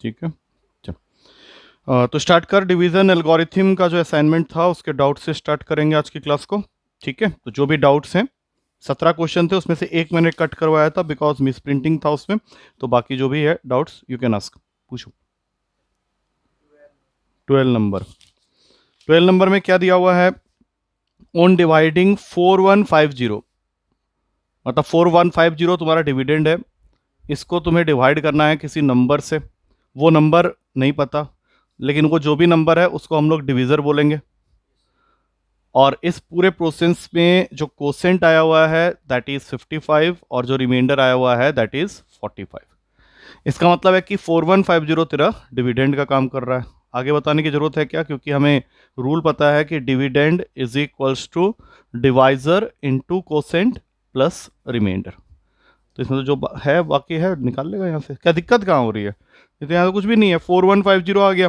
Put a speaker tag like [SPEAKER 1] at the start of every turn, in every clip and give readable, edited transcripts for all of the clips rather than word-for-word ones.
[SPEAKER 1] ठीक है, चलो तो स्टार्ट कर। डिवीजन एल्गोरिथम का जो असाइनमेंट था उसके डाउट से स्टार्ट करेंगे आज की क्लास को। ठीक है, तो जो भी डाउट्स हैं, 17 क्वेश्चन थे, उसमें से एक मैंने कट करवाया था बिकॉज मिस प्रिंटिंग था उसमें। तो बाकी जो भी है डाउट्स यू कैन आस्क, पूछो। 12 नंबर, 12 नंबर में क्या दिया हुआ है? ऑन डिवाइडिंग 4150, मतलब 4150 तुम्हारा डिविडेंड है। इसको तुम्हें डिवाइड करना है किसी नंबर से, वो नंबर नहीं पता, लेकिन वो जो भी नंबर है उसको हम लोग डिविजर बोलेंगे। और इस पूरे प्रोसेस में जो कोसेंट आया हुआ है दैट इज 55 और जो रिमाइंडर आया हुआ है दैट इज 45। इसका मतलब है कि 4150 तेरा डिविडेंड का काम कर रहा है। आगे बताने की जरूरत है क्या, क्योंकि हमें रूल पता है कि dividend is equals to divisor into quotient plus remainder. तो इसमें तो जो है बाकी है निकाल लेगा यहाँ से। क्या दिक्कत कहाँ हो रही है? ये तो यहाँ तो कुछ भी नहीं है, 4150 आ गया,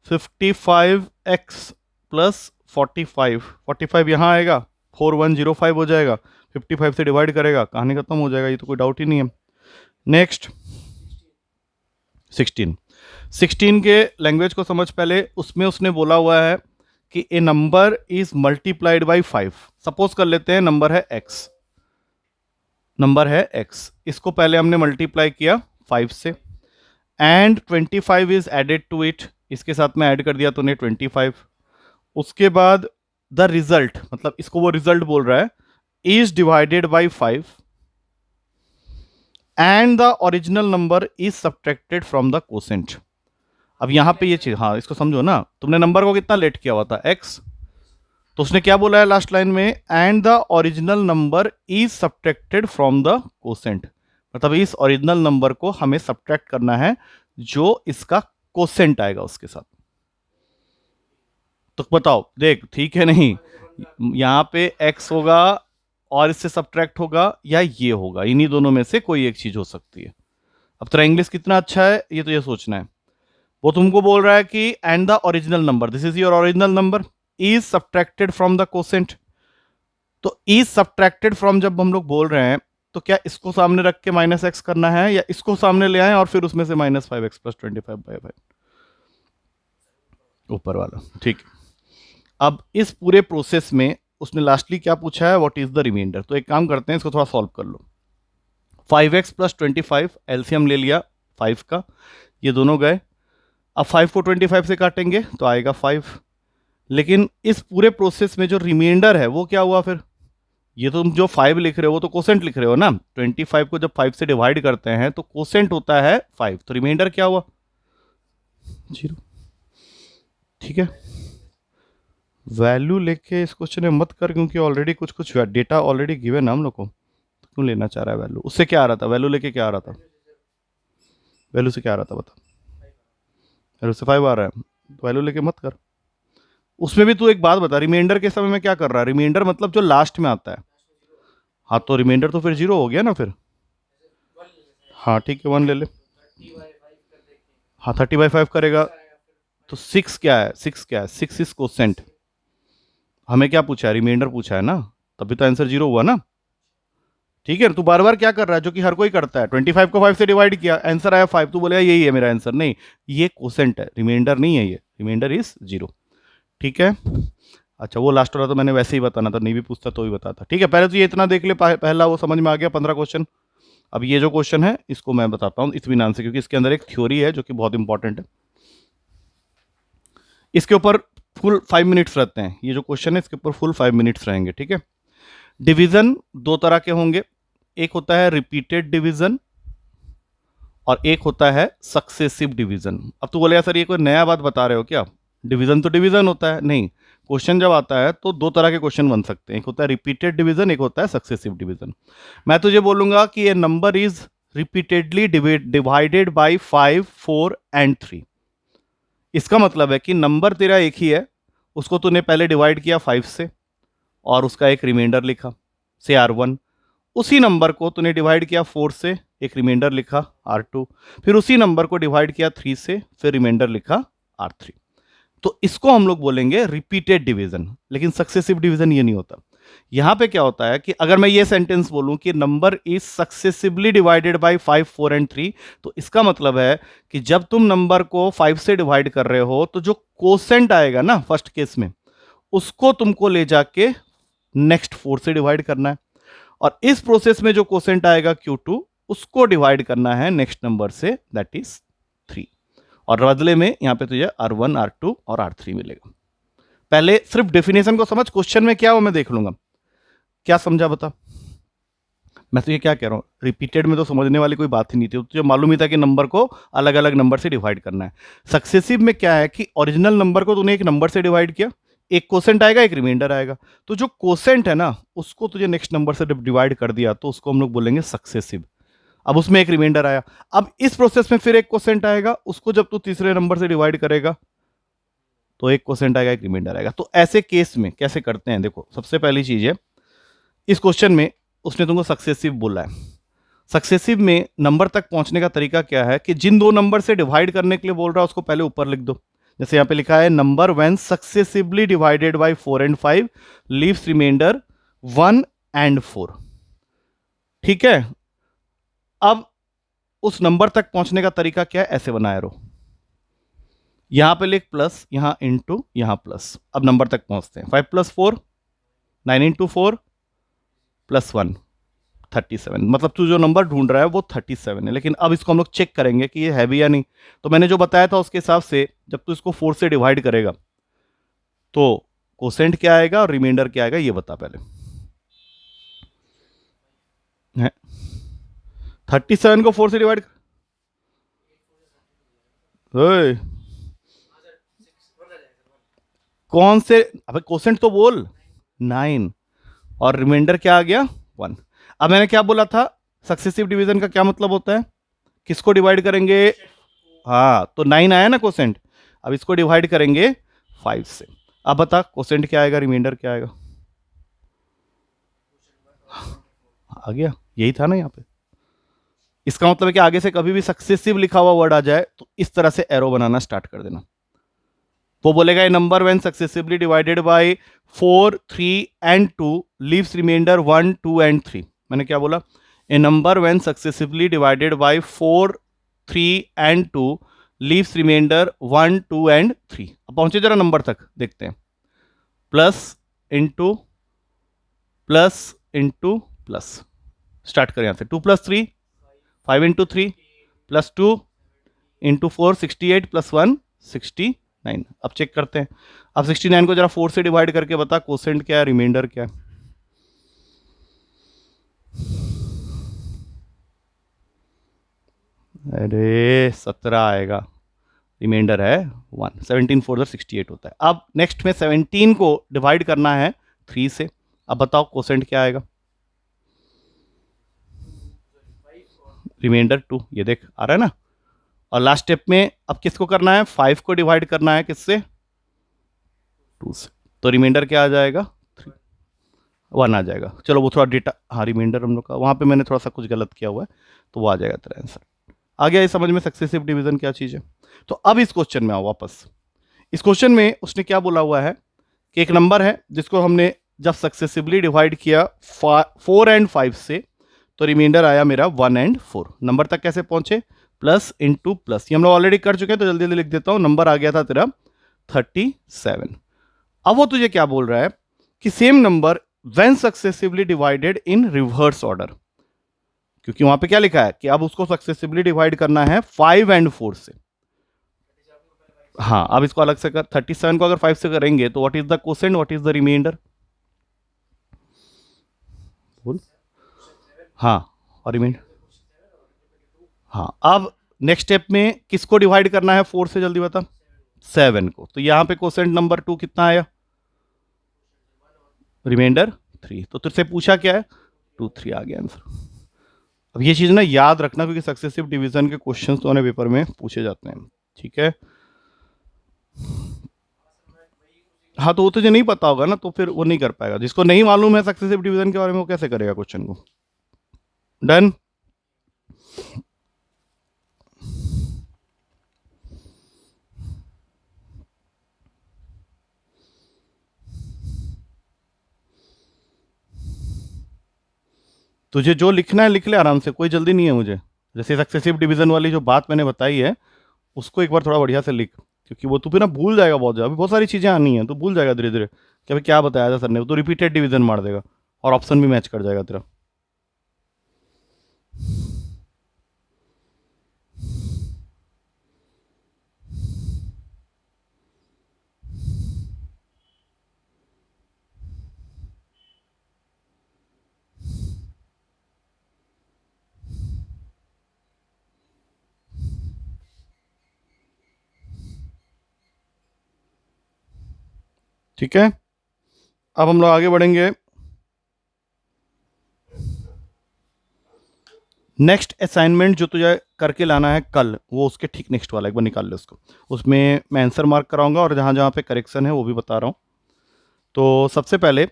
[SPEAKER 1] 55x प्लस 45, 45 यहाँ आएगा, 4105 हो जाएगा, 55 से डिवाइड करेगा, कहानी खत्म हो जाएगा, ये तो कोई डाउट ही नहीं है। नेक्स्ट 16 के लैंग्वेज को समझ पहले। उसमें उसने बोला हुआ है कि a number is multiplied by 5। Suppose कर लेते हैं नंबर है x, नंबर है x, इसको पहले हमने मल्टीप्लाई किया 5 से, and 25 is added to it, इसके साथ में ऐड कर दिया तूने 25। उसके बाद द रिजल्ट, मतलब इसको वो रिजल्ट बोल रहा है, is divided by 5 and the original number is subtracted from the quotient. अब यहां पे ये चीज, हाँ इसको समझो ना, तुमने नंबर को कितना लेट किया हुआ था x, तो उसने क्या बोला है लास्ट लाइन में, and the original number is subtracted from the quotient, मतलब इस ओरिजिनल नंबर को हमें सब्ट्रैक्ट करना है जो इसका कोसेंट आएगा उसके साथ। तो बताओ, देख ठीक है नहीं, यहां पे x होगा और इससे सब्ट्रैक्ट होगा, या ये होगा, इन्हीं दोनों में से कोई एक चीज हो सकती है। अब तेरा इंग्लिश कितना अच्छा है ये तो ये सोचना है। वो तुमको बोल रहा है कि and the original number, this is your original number, is subtracted from the quotient. तो इज सब्ट्रैक्टेड फ्रॉम जब हम लोग बोल रहे हैं, तो क्या इसको सामने रख के माइनस एक्स करना है, या इसको सामने ले आए और फिर उसमें से -5x प्लस 25/5 ऊपर वाला? ठीक। अब इस पूरे प्रोसेस में उसने लास्टली क्या पूछा है, व्हाट इज द रिमाइंडर। तो एक काम करते हैं, इसको थोड़ा सॉल्व कर लो। 5x प्लस 25 एलसीएम ले लिया 5 का, ये दोनों गए। अब 5 को 25 से काटेंगे तो आएगा 5, लेकिन इस पूरे प्रोसेस में जो रिमाइंडर है वो क्या हुआ फिर? ये तो तुम जो 5 लिख रहे हो वो तो कोसेंट लिख रहे हो ना, 25 को जब 5 से डिवाइड करते हैं तो कोसेंट होता है 5, तो रिमाइंडर क्या हुआ? 0। ठीक है, वैल्यू लेके इस क्वेश्चन में मत कर, क्योंकि ऑलरेडी कुछ कुछ डेटा ऑलरेडी गिवन है हम लोग को, तो क्यों लेना चाह रहा है वैल्यू? उससे क्या आ रहा था, वैल्यू लेके क्या आ रहा था? वैल्यू से क्या आ रहा था बता? वैल्यू से 5 आ रहा है, तो वैल्यू लेके मत कर। उसमें भी तू एक बात बता, रिमाइंडर के समय में क्या कर रहा है? रिमाइंडर मतलब जो लास्ट में आता है। हाँ तो रिमाइंडर तो फिर 0 हो गया ना फिर। हाँ ठीक है, 1 ले ले। हाँ 30/5 करेगा तो 6 क्या है? 6 क्या है? 6 इज कोसेंट। हमें क्या पूछा है? रिमाइंडर पूछा है ना, तभी तो आंसर 0 हुआ ना। ठीक है, तू बार बार क्या कर रहा है जो कि हर कोई करता है, 25 को 5 से डिवाइड किया, आंसर आया 5, तू बोलेगा यही है मेरा आंसर। नहीं, ये कोसेंट है, रिमाइंडर नहीं है, ये रिमाइंडर इज 0। ठीक है, अच्छा वो लास्ट वाला तो मैंने वैसे ही बताना था, नहीं भी पूछता तो ही बताता। ठीक है, पहले तो ये इतना देख ले, पहला वो समझ में आ गया 15 क्वेश्चन। अब ये जो क्वेश्चन है इसको मैं बताता हूँ इत्मीनान से, क्योंकि इसके अंदर एक थ्योरी है जो कि बहुत इंपॉर्टेंट है। इसके ऊपर फुल 5 मिनट्स रहते हैं, ये जो क्वेश्चन है इसके ऊपर फुल 5 मिनट्स रहेंगे। ठीक है, डिवीजन दो तरह के होंगे, एक होता है रिपीटेड डिवीजन और एक होता है सक्सेसिव डिवीजन। अब तो बोलेगा सर ये कोई नया बात बता रहे हो क्या, डिवीजन तो डिवीजन होता है। नहीं, क्वेश्चन जब आता है तो दो तरह के क्वेश्चन बन सकते हैं, एक होता है रिपीटेड डिवीजन, एक होता है सक्सेसिव डिवीजन। मैं तुझे बोलूंगा कि ये number is repeatedly divided by 5, 4 and 3। इसका मतलब है कि नंबर तेरा एक ही है, उसको तूने पहले डिवाइड किया 5 से और उसका एक रिमाइंडर लिखा से R1, उसी नंबर को तूने डिवाइड किया 4 से, एक रिमाइंडर लिखा R2, फिर उसी नंबर को डिवाइड किया 3 से, फिर रिमाइंडर लिखा R3। तो इसको हम लोग बोलेंगे रिपीटेड डिवीजन। लेकिन सक्सेसिव डिवीजन ये नहीं होता। यहां पे क्या होता है कि अगर मैं ये सेंटेंस बोलूं कि number is successively divided bye 5, 4 and 3, तो इसका मतलब है कि जब तुम नंबर को 5 से डिवाइड कर रहे हो तो जो कोसेंट आएगा ना फर्स्ट केस में, उसको तुमको ले जाके नेक्स्ट 4 से डिवाइड करना है, और इस प्रोसेस में जो कोसेंट आएगा Q2, उसको डिवाइड करना है नेक्स्ट नंबर से, दैट इज 3। और बदले में यहां पे तुझे R1, R2 और R3 मिलेगा। पहले सिर्फ डेफिनेशन को समझ, क्वेश्चन में क्या हो मैं देख लूंगा। क्या समझा बता? मैं तो ये क्या कह रहा हूँ, रिपीटेड में तो समझने वाली कोई बात ही नहीं थी, तुझे मालूम ही था कि नंबर को अलग अलग नंबर से डिवाइड करना है। सक्सेसिव में क्या है कि ओरिजिनल नंबर को तूने एक नंबर से डिवाइड किया, एक कोसेंट आएगा, एक रिमाइंडर आएगा, तो जो कोसेंट है ना उसको तुझे नेक्स्ट नंबर से डिवाइड कर दिया, तो उसको हम लोग बोलेंगे सक्सेसिव। अब उसमें एक रिमाइंडर आया, अब इस प्रोसेस में फिर एक कोसेंट आएगा, उसको जब तू तीसरे नंबर से डिवाइड करेगा तो एक कोसेंट आएगा, एक रिमाइंडर आएगा। तो ऐसे केस में कैसे करते हैं, देखो सबसे पहली चीज है, इस क्वेश्चन में उसने तुमको सक्सेसिव बोला है। सक्सेसिव में नंबर तक पहुंचने का तरीका क्या है कि जिन दो नंबर से डिवाइड करने के लिए बोल रहा है उसको पहले ऊपर लिख दो। जैसे यहां पे लिखा है number when successively divided by 4 and 5 leaves remainder 1 and 4। ठीक है, अब उस नंबर तक पहुंचने का तरीका क्या है, ऐसे बनाया रहो, यहां पे लिख प्लस, यहां इंटू, यहां प्लस। अब नंबर तक पहुंचते हैं, 5 + 4 9 इंटू 4 +1 37। मतलब तू जो नंबर ढूंढ रहा है वो 37 है, लेकिन अब इसको हम लोग चेक करेंगे कि ये है भी या नहीं। तो मैंने जो बताया था उसके हिसाब से जब तू इसको 4 से डिवाइड करेगा तो कोसेंट क्या आएगा और रिमाइंडर क्या आएगा, ये बता पहले। है 37 को 4 से डिवाइड, कौन से, अबे कोसेंट तो बोल, 9, और रिमाइंडर क्या आ गया, 1। अब मैंने क्या बोला था, सक्सेसिव डिवीजन का क्या मतलब होता है, किसको डिवाइड करेंगे, हाँ तो 9 आया ना कोसेंट, अब इसको डिवाइड करेंगे 5 से। अब बता कोसेंट क्या आएगा, रिमाइंडर क्या आएगा, आ गया, यही था ना यहाँ पे। इसका मतलब है कि आगे से कभी भी सक्सेसिव लिखा हुआ वर्ड आ जाए तो इस तरह से एरो बनाना स्टार्ट कर देना। वो बोलेगा a number when successively divided by 4, 3 and 2 leaves remainder 1, 2 and 3। मैंने क्या बोला, a number when successively divided by 4, 3 and 2 leaves remainder 1, 2 and 3। अब पहुंचे जरा नंबर तक, देखते हैं, plus into plus into plus, start करें यहां से, 2 + 3 5 इंटू 3 +2 इंटू 4 68 +1 69। अब चेक करते हैं, अब 69 को जरा 4 से डिवाइड करके बता कोसेंट क्या है, रिमाइंडर क्या है। अरे 17 आएगा, रिमाइंडर है 1। 17 4 68 होता है। अब नेक्स्ट में 17 को डिवाइड करना है 3 से, अब बताओ कोसेंट क्या आएगा, रिमाइंडर 2, ये देख आ रहा है ना। और लास्ट स्टेप में अब किसको करना है, 5 को डिवाइड करना है किससे, 2 से, तो रिमाइंडर क्या आ जाएगा, 3, 1 आ जाएगा। चलो वो थोड़ा डेटा, हाँ रिमाइंडर हम लोग का वहाँ पे मैंने थोड़ा सा कुछ गलत किया हुआ है, तो वो आ जाएगा तेरा आंसर। आ गया ये समझ में सक्सेसिव डिवीजन क्या चीज़ है। तो अब इस क्वेश्चन में आओ वापस। इस क्वेश्चन में उसने क्या बोला हुआ है कि एक नंबर है जिसको हमने जब सक्सेसिवली डिवाइड किया 4 एंड 5 से, तो रिमाइंडर आया मेरा 1 एंड 4। नंबर तक कैसे पहुंचे, प्लस इंटू प्लस, ये हम लोग ऑलरेडी कर चुके हैं तो जल्दी जल्दी लिख देता हूं। नंबर आ गया था तेरा 37। अब वो तुझे क्या बोल रहा है कि same number when successively divided in reverse order, क्योंकि वहां पे क्या लिखा है कि अब उसको सक्सेसिवली डिवाइड करना है 5 एंड 4 से। हाँ अब इसको अलग से कर, 37 को अगर 5 से करेंगे तो what is the quotient, what is the remainder, बोल। हाँ और रिमाइंडर, हाँ अब नेक्स्ट स्टेप में किसको डिवाइड करना है 4 से, जल्दी बता, 7 को। तो यहां पे कोसेंट नंबर 2 कितना आया, रिमाइंडर 3। तो तुझसे पूछा क्या है, 2 3 आ गया आंसर। अब ये चीज ना याद रखना क्योंकि सक्सेसिव डिवीजन के क्वेश्चंस तो पेपर में पूछे जाते हैं, ठीक है। हाँ तो वो तुझे नहीं पता होगा ना, तो फिर वो नहीं कर पाएगा, जिसको नहीं मालूम है सक्सेसिव डिवीजन के बारे में वो कैसे करेगा क्वेश्चन को। डन। तुझे जो लिखना है लिख ले आराम से, कोई जल्दी नहीं है मुझे। जैसे सक्सेसिव डिवीजन वाली जो बात मैंने बताई है, उसको एक बार थोड़ा बढ़िया से लिख, क्योंकि वो तू फिर ना भूल जाएगा बहुत ज़्यादा। अभी बहुत सारी चीज़ें आनी हैं तो भूल जाएगा धीरे धीरे कि अभी क्या बताया था सर ने। वो तो रिपीटेड डिवीजन मार देगा और ऑप्शन भी मैच कर जाएगा तेरा। ठीक है, अब हम लोग आगे बढ़ेंगे। नेक्स्ट असाइनमेंट जो तुझे करके लाना है कल, वो उसके ठीक नेक्स्ट वाला, एक बार निकाल ले उसको। उसमें मैं आंसर मार्क कराऊंगा और जहाँ जहाँ पे करेक्शन है वो भी बता रहा हूँ। तो सबसे पहले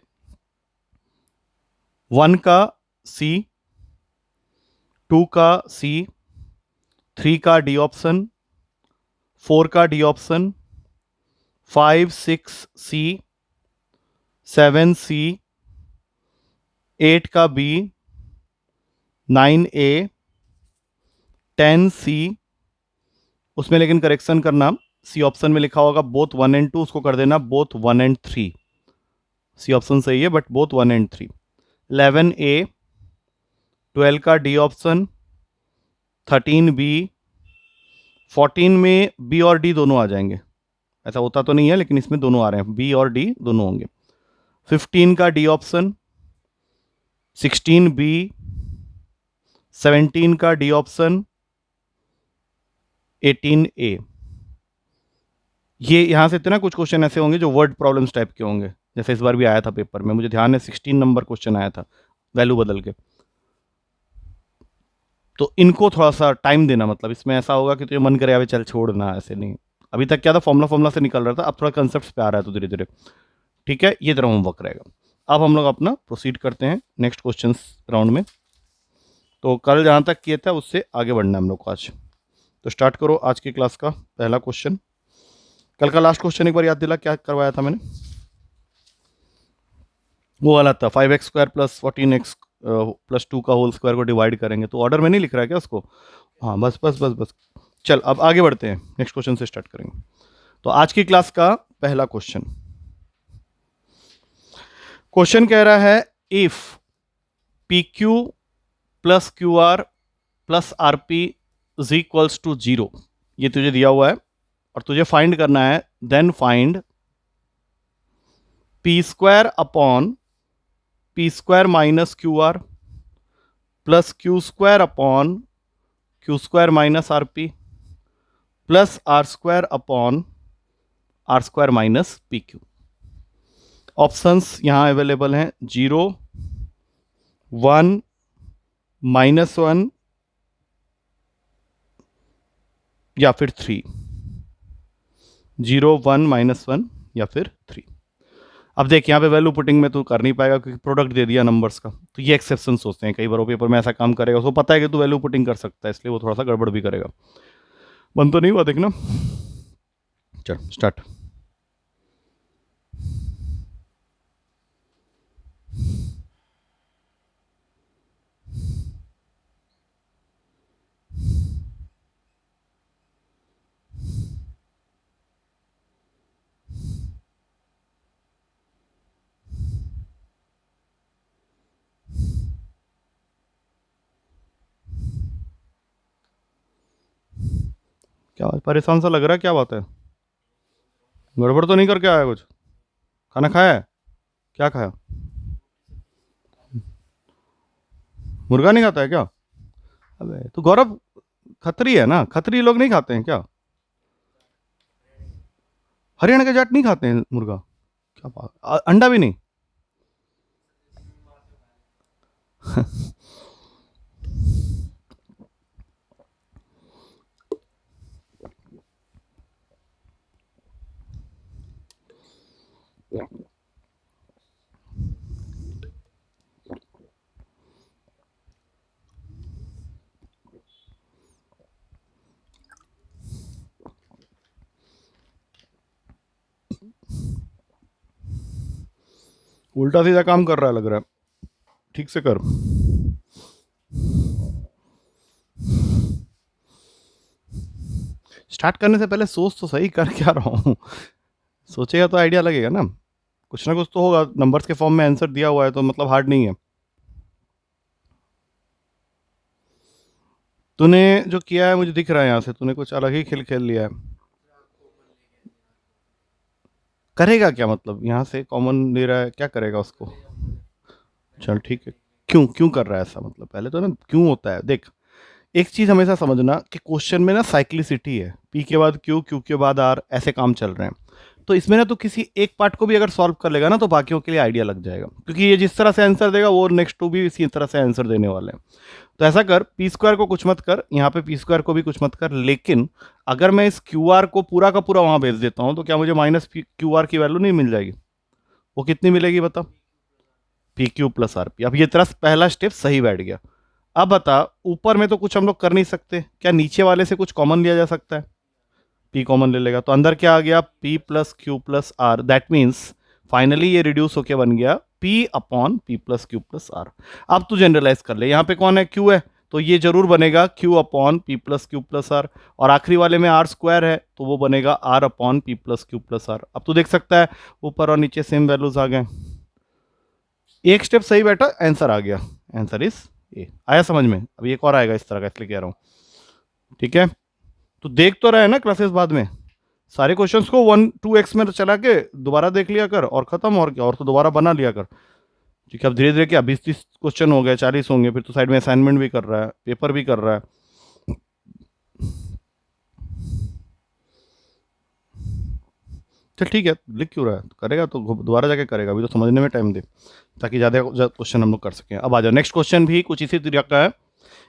[SPEAKER 1] 1 का सी, 2 का सी, 3 का डी ऑप्शन, 4 का डी ऑप्शन, 5 6 सी, 7 सी, 8 का बी, 9 ए, 10 सी। उसमें लेकिन करेक्शन करना, सी ऑप्शन में लिखा होगा बोथ 1 एंड 2, उसको कर देना बोथ 1 एंड 3। सी ऑप्शन सही है बट बोथ 1 एंड 3। 11 ए, 12 का डी ऑप्शन, 13 बी, 14 में बी और डी दोनों आ जाएंगे। ऐसा होता तो नहीं है लेकिन इसमें दोनों आ रहे हैं, बी और डी दोनों होंगे। 15 का डी ऑप्शन, 16 बी, 17 का डी ऑप्शन, 18 ए। ये यहाँ से इतना कुछ क्वेश्चन ऐसे होंगे जो वर्ड प्रॉब्लम्स टाइप के होंगे, जैसे इस बार भी आया था पेपर में, मुझे ध्यान है 16 नंबर क्वेश्चन आया था वैल्यू बदल के। तो इनको थोड़ा सा टाइम देना, मतलब इसमें ऐसा होगा कि तुझे मन करे अभी चल छोड़ना, ऐसे नहीं। अभी तक क्या था, फॉर्मुला फॉर्मुला से निकल रहा था, अब थोड़ा कंसेप्ट पे आ रहा है तो धीरे धीरे। ठीक है, ये तेरा होमवर्क रहेगा। अब हम लोग अपना प्रोसीड करते हैं नेक्स्ट क्वेश्चन राउंड में। तो कल जहाँ तक किए थे उससे आगे बढ़ना है हम लोग को आज। तो स्टार्ट करो आज की क्लास का पहला क्वेश्चन। कल का लास्ट क्वेश्चन एक बार याद दिला, क्या करवाया था मैंने? वो वाला था 5x² प्लस 14x प्लस 2 का होल स्क्वायर को डिवाइड करेंगे। तो ऑर्डर में नहीं लिख रहा है क्या उसको? हाँ, बस बस बस बस। चल अब आगे बढ़ते हैं, नेक्स्ट क्वेश्चन से स्टार्ट करेंगे। तो आज की क्लास का पहला क्वेश्चन, क्वेश्चन कह रहा है if p q plus q r plus r p is equals to 0, ये तुझे दिया हुआ है और तुझे फाइंड करना है। Then find p square upon p square minus q r plus q square upon q square minus r p plus r square upon r square minus p q. Options यहाँ अवेलेबल हैं 0, 1, -1 या फिर 3। 0, 1, -1 या फिर 3। अब देख यहाँ पे वैल्यू पुटिंग में तू कर नहीं पाएगा क्योंकि प्रोडक्ट दे दिया नंबर्स का, तो ये एक्सेप्शन होते हैं कई बार वो पेपर में ऐसा काम करेगा, उसको पता है कि तू वैल्यू पुटिंग कर सकता है, इसलिए वो थोड़ा सा गड़बड़ भी करेगा। बंद तो नहीं हुआ देखना। चल स्टार्ट। क्या परेशान सा लग रहा है, क्या बात है? गड़बड़ तो नहीं करके आया कुछ? खाना खाया है? क्या खाया? मुर्गा नहीं खाता है क्या? अबे तो गौरव खत्री है ना, खत्री लोग नहीं खाते हैं क्या? हरियाणा के जाट नहीं खाते हैं मुर्गा? क्या बात, अंडा भी नहीं? उल्टा सीधा काम कर रहा है लग रहा है, ठीक से कर। स्टार्ट करने से पहले सोच तो सही, कर क्या रहा हूँ। सोचेगा तो आइडिया लगेगा ना, कुछ ना कुछ तो होगा। नंबर्स के फॉर्म में आंसर दिया हुआ है तो मतलब हार्ड नहीं है। तूने जो किया है मुझे दिख रहा है यहाँ से, तूने कुछ अलग ही खेल खेल लिया है। करेगा क्या मतलब, यहाँ से कॉमन ले रहा है, क्या करेगा उसको? चल ठीक है। क्यों क्यों कर रहा है ऐसा, मतलब पहले तो ना क्यों होता है देख। एक चीज हमेशा समझना कि क्वेश्चन में ना साइक्लिसिटी है, पी के बाद क्यू, क्यू के बाद आर, ऐसे काम चल रहे हैं। तो इसमें ना तो किसी एक पार्ट को भी अगर सॉल्व कर लेगा ना तो बाकियों के लिए आइडिया लग जाएगा, क्योंकि ये जिस तरह से आंसर देगा वो नेक्स्ट टू भी इसी तरह से आंसर देने वाले हैं। तो ऐसा कर, पी स्क्वायर को कुछ मत कर, यहाँ पे पी स्क्वायर को भी कुछ मत कर, लेकिन अगर मैं इस क्यू आर को पूरा का पूरा वहां भेज देता हूं तो क्या मुझे माइनस क्यू आर की वैल्यू नहीं मिल जाएगी? वो कितनी मिलेगी बता? P q plus r P. अब ये तेरा पहला स्टेप सही बैठ गया। अब बता, ऊपर में तो कुछ हम लोग कर नहीं सकते, क्या नीचे वाले से कुछ कॉमन लिया जा सकता है? पी कॉमन ले लेगा तो अंदर क्या आ गया, p plus q plus r. That means finally ये रिड्यूस होके बन गया p upon p plus q plus r. अब तू जनरलाइज कर ले, यहाँ पे कौन है, क्यू है, तो ये जरूर बनेगा q upon p plus q plus r. और आखिरी वाले में आर स्क्वायर है तो वो बनेगा r upon p plus q plus r. अब तू देख सकता है ऊपर और नीचे सेम वैल्यूज आ गए। एक स्टेप सही बैठा, आंसर आ गया, आंसर इज ए। आया समझ में? अभी एक और आएगा इस तरह का, इसलिए कह रहा हूँ। ठीक है, तो देख तो रहा है ना क्लासेस बाद में, सारे क्वेश्चंस को 1 2x में चला के दोबारा देख लिया कर और खत्म, और क्या, और तो दोबारा बना लिया कर। ठीक है, अब धीरे धीरे क्या 20 30 क्वेश्चन हो गए, 40 होंगे, फिर तो साइड में असाइनमेंट भी कर रहा है, पेपर भी कर रहा है। चल ठीक है, लिख क्यों रहा है, करेगा तो दोबारा जाके करेगा, अभी तो समझने में टाइम दे, ताकि ज़्यादा क्वेश्चन हम लोग कर सकें। अब आ जाओ, नेक्स्ट क्वेश्चन भी कुछ इसी तरह का है।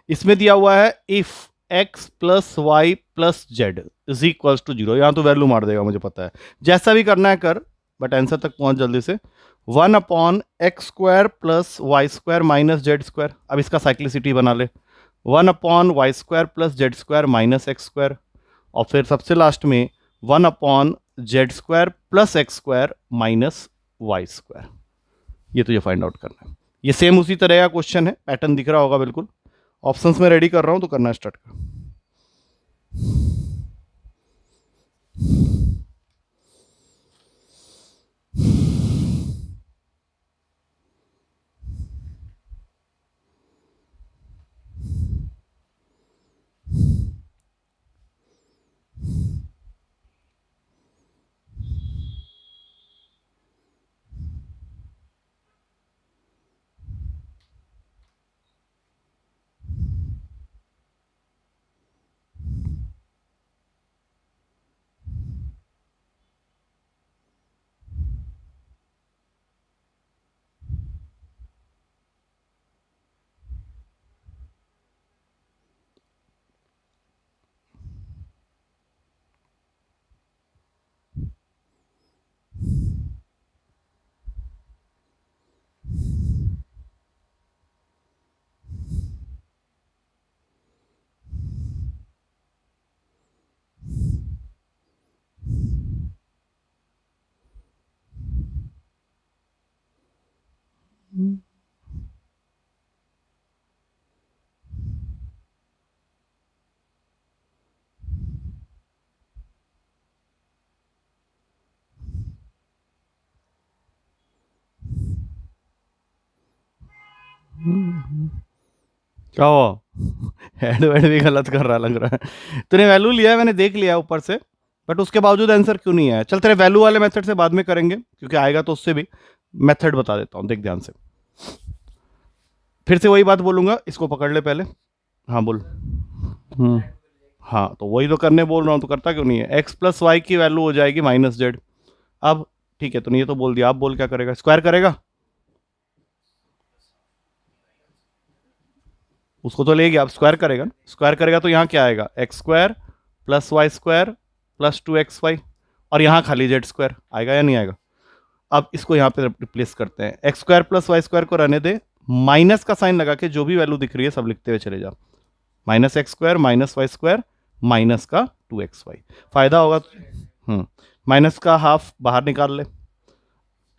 [SPEAKER 1] इसमें दिया हुआ है if x plus y plus z is equals to 0। यहाँ तो वैल्यू मार देगा, मुझे पता है, जैसा भी करना है कर, बट आंसर तक पहुंच जल्दी से। 1/x² plus y square minus z square. अब इसका साइक्लिसिटी बना ले, 1/y² plus z square minus x square, और फिर सबसे लास्ट में 1/z² plus x square minus y square. ये तुझे फाइंड आउट करना है। ये सेम उसी तरह का क्वेश्चन है, पैटर्न दिख रहा होगा बिल्कुल। ऑप्शंस में रेडी कर रहा हूं तो करना स्टार्ट कर। क्या हुआ? हेड वेड भी गलत कर रहा लग रहा है। तूने वैल्यू लिया है, मैंने देख लिया ऊपर से, बट उसके बावजूद आंसर क्यों नहीं आया? चल तेरे वैल्यू वाले मेथड से बाद में करेंगे, क्योंकि आएगा तो उससे भी। मेथड बता देता हूँ, देख ध्यान से। फिर से वही बात बोलूंगा, इसको पकड़ ले पहले। हाँ बोल। हम्म, हाँ तो वही तो करने बोल रहा हूँ, तो करता क्यों नहीं है? एक्स प्लस वाई की वैल्यू हो जाएगी माइनस जेड। अब ठीक है, तूने ये तो बोल दिया, आप बोल क्या करेगा? स्क्वायर करेगा, उसको तो ले गया, अब स्क्वायर करेगा ना। स्क्वायर करेगा तो यहाँ क्या आएगा, x square plus y square plus 2xy, और यहाँ खाली जेड स्क्वायर आएगा या नहीं आएगा? अब इसको यहाँ पे रिप्लेस करते हैं, x square plus y square को रहने दे, माइनस का साइन लगा के जो भी वैल्यू दिख रही है सब लिखते हुए चले जाओ। Minus x square minus y square minus का 2xy। फायदा होगा। माइनस का हाफ बाहर निकाल ले,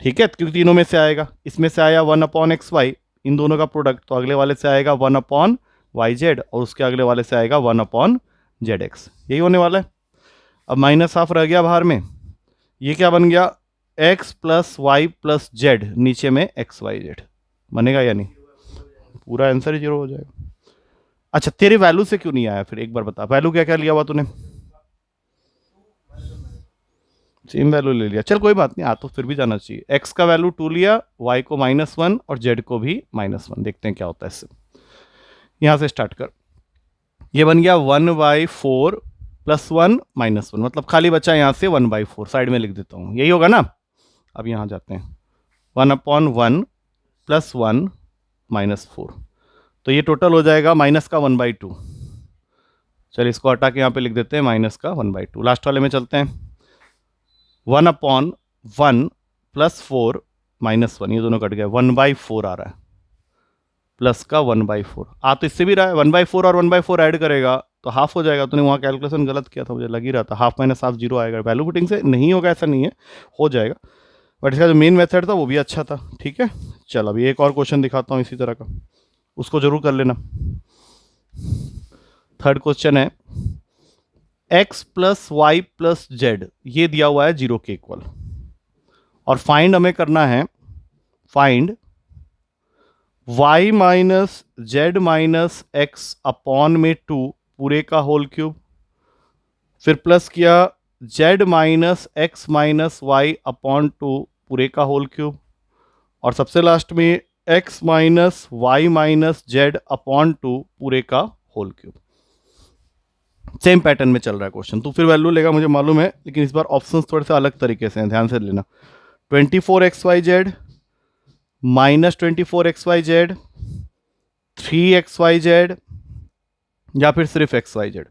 [SPEAKER 1] ठीक है, क्योंकि तीनों में से आएगा। इसमें से आया 1/xy, इन दोनों का प्रोडक्ट, तो अगले वाले से आएगा 1/yz, और उसके अगले वाले से आएगा 1/zx। यही होने वाला है। अब माइनस हाफ रह गया बाहर में, ये क्या बन गया, x plus y plus z, नीचे में एक्स वाई जेड बनेगा या नहीं, पूरा आंसर ही जीरो हो जाएगा। अच्छा तेरे वैल्यू से क्यों नहीं आया फिर, एक बार बता, वैल्यू क्या क्या लिया हुआ तूने, सेम वैल्यू ले लिया, चल कोई बात नहीं, आ तो फिर भी जाना चाहिए। x का वैल्यू 2 लिया, y को -1 और z को भी -1, देखते हैं क्या होता है इससे। यहां से स्टार्ट कर, ये बन गया 1/4 + 1 -1, मतलब खाली बचा यहां से 1/4, साइड में लिख देता हूं, यही होगा ना। अब यहां जाते हैं, 1/1 + 1 -4, तो ये टोटल हो जाएगा माइनस का 1/2। चल इसको हटा के यहाँ पे लिख देते हैं माइनस का 1/2। लास्ट वाले में चलते हैं, 1/1 + 4 -1, ये दोनों कट गए, 1/4 आ रहा है, प्लस का 1/4 आ तो इससे भी रहा है, 1/4 और 1/4 ऐड करेगा तो हाफ हो जाएगा। तूने वहाँ कैलकुलेशन गलत किया था, मुझे लग ही रहा था, हाफ माइनस हाफ जीरो आएगा, वैल्यू पुटिंग से नहीं होगा ऐसा नहीं है, हो जाएगा, बट इसका जो मेन मेथड था वो भी अच्छा था। ठीक है, चल अभी एक और क्वेश्चन दिखाता हूँ इसी तरह का, उसको जरूर कर लेना। थर्ड क्वेश्चन है, x + y + z, ये दिया हुआ है 0 के इक्वल, और फाइंड हमें करना है, find y - z - x upon में 2 पूरे का होल क्यूब, फिर प्लस किया z - x - y अपॉन 2 पूरे का होल क्यूब, और सबसे लास्ट में x - y - z अपॉन 2 पूरे का होल क्यूब। सेम पैटर्न में चल रहा है क्वेश्चन, तो फिर वैल्यू लेगा मुझे मालूम है, लेकिन इस बार ऑप्शंस थोड़े से अलग तरीके से हैं, ध्यान से लेना। 24xyz -24xyz, 3xyz, या फिर सिर्फ xyz।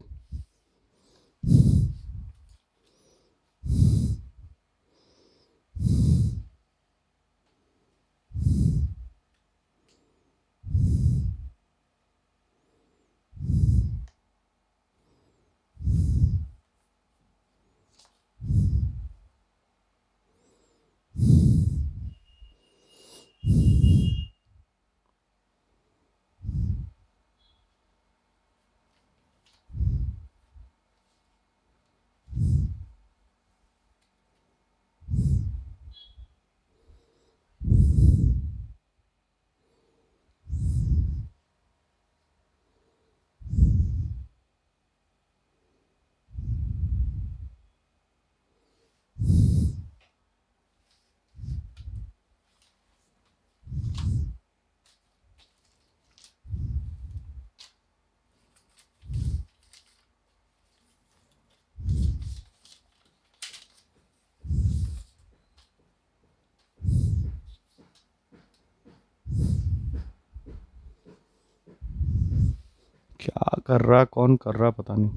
[SPEAKER 1] क्या कर रहा, कौन कर रहा पता नहीं।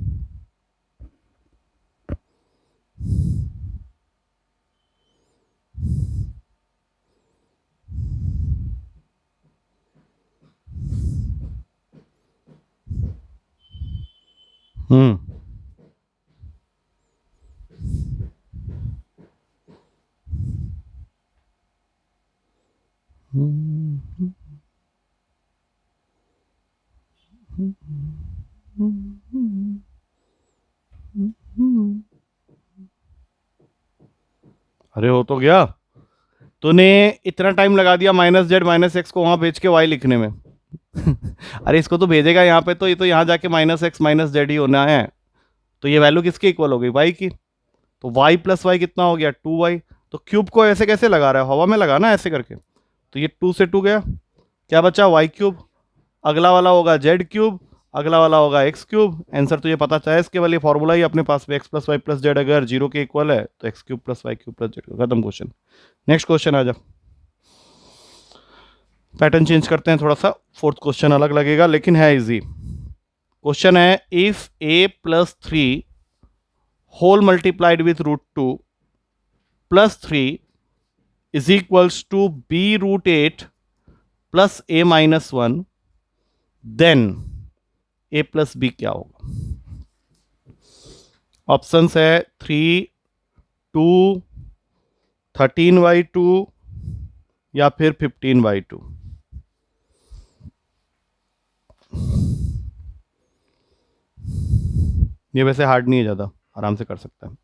[SPEAKER 1] हम्म, अरे हो तो गया, तूने इतना टाइम लगा दिया -z - x को वहां भेज के y लिखने में। अरे इसको तो भेजेगा यहाँ पे, तो ये तो यहाँ जाके -x - z ही होना है, तो ये वैल्यू किसके इक्वल हो गई, y की, तो y + y कितना हो गया, 2y। तो क्यूब को ऐसे कैसे लगा रहा है, हवा में लगाना ऐसे करके, तो ये 2 से 2 गया, क्या बचा y3, अगला वाला होगा z3, अगला वाला होगा x3। आंसर तो ये पता चाहे, इसके वाले फॉर्मूला ही अपने पास में, x + y + z अगर 0 के इक्वल है तो x3 + y3 + z, खत्म क्वेश्चन। नेक्स्ट क्वेश्चन आ जा, पैटर्न चेंज करते हैं थोड़ा सा, फोर्थ क्वेश्चन अलग लगेगा लेकिन है इजी। क्वेश्चन है, if a + 3 whole multiplied with √2 + 3 is equals to b√8 + a - 1, then a + b क्या होगा। ऑप्शंस है 3, 2, 13/2 या फिर 15/2। ये वैसे हार्ड नहीं है ज़्यादा, आराम से कर सकता है।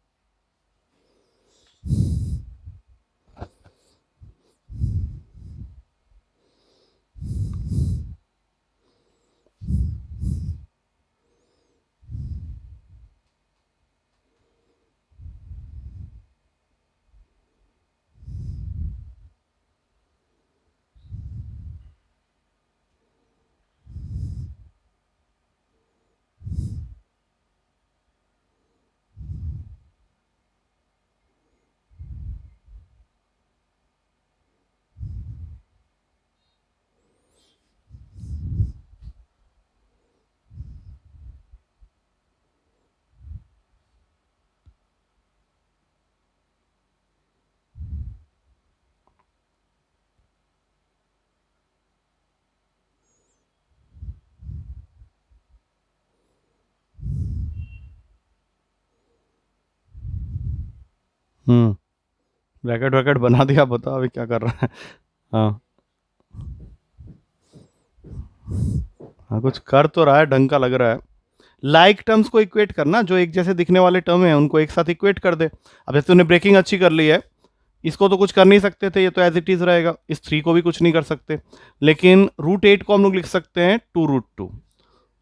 [SPEAKER 1] ब्रैकेट वैकेट बना दिया, बता अभी क्या कर रहा है। हाँ हाँ, कुछ कर तो रहा है, ढंग का लग रहा है। लाइक टर्म्स को इक्वेट करना, जो एक जैसे दिखने वाले टर्म है उनको एक साथ इक्वेट कर दे। अब जैसे तूने ब्रेकिंग अच्छी कर ली है, इसको तो कुछ कर नहीं सकते थे, ये तो एज इट इज रहेगा। इस 3 को भी कुछ नहीं कर सकते, लेकिन √8 को हम लोग लिख सकते हैं 2√2।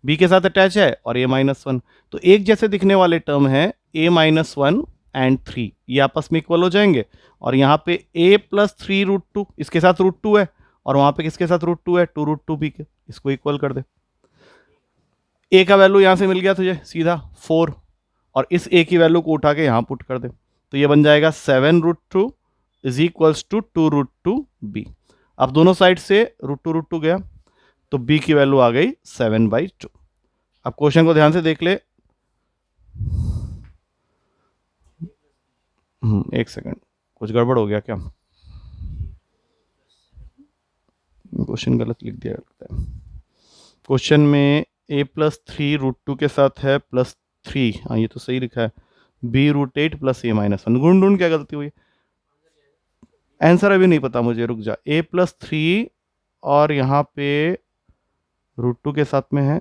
[SPEAKER 1] बी के साथ अटैच है और a-1, तो एक जैसे दिखने वाले टर्म है a-1 एंड 3, ये आपस में इक्वल हो जाएंगे। और यहाँ पे a प्लस 3√2, इसके साथ √2 है, और वहां पे किसके साथ √2 है, 2√2 b के, इसको इक्वल कर दे। a का वैल्यू यहां से मिल गया तुझे सीधा 4, और इस a की वैल्यू को उठा के यहां पुट कर दे, तो ये बन जाएगा 7√2 इज इक्वल्स टू 2√2 b। अब दोनों साइड से √2 गया, तो b की वैल्यू आ गई 7/2। अब क्वेश्चन को ध्यान से देख ले। एक सेकंड, कुछ गड़बड़ हो गया क्या? क्वेश्चन गलत लिख दिया लगता है। क्वेश्चन में a+3√2 के साथ है +3, हाँ ये तो सही लिखा है, b√8 + a-1। ढूंढ ढूंढ क्या गलती हुई, आंसर अभी नहीं पता मुझे, रुक जा। a+3 और यहाँ पे √2 के साथ में है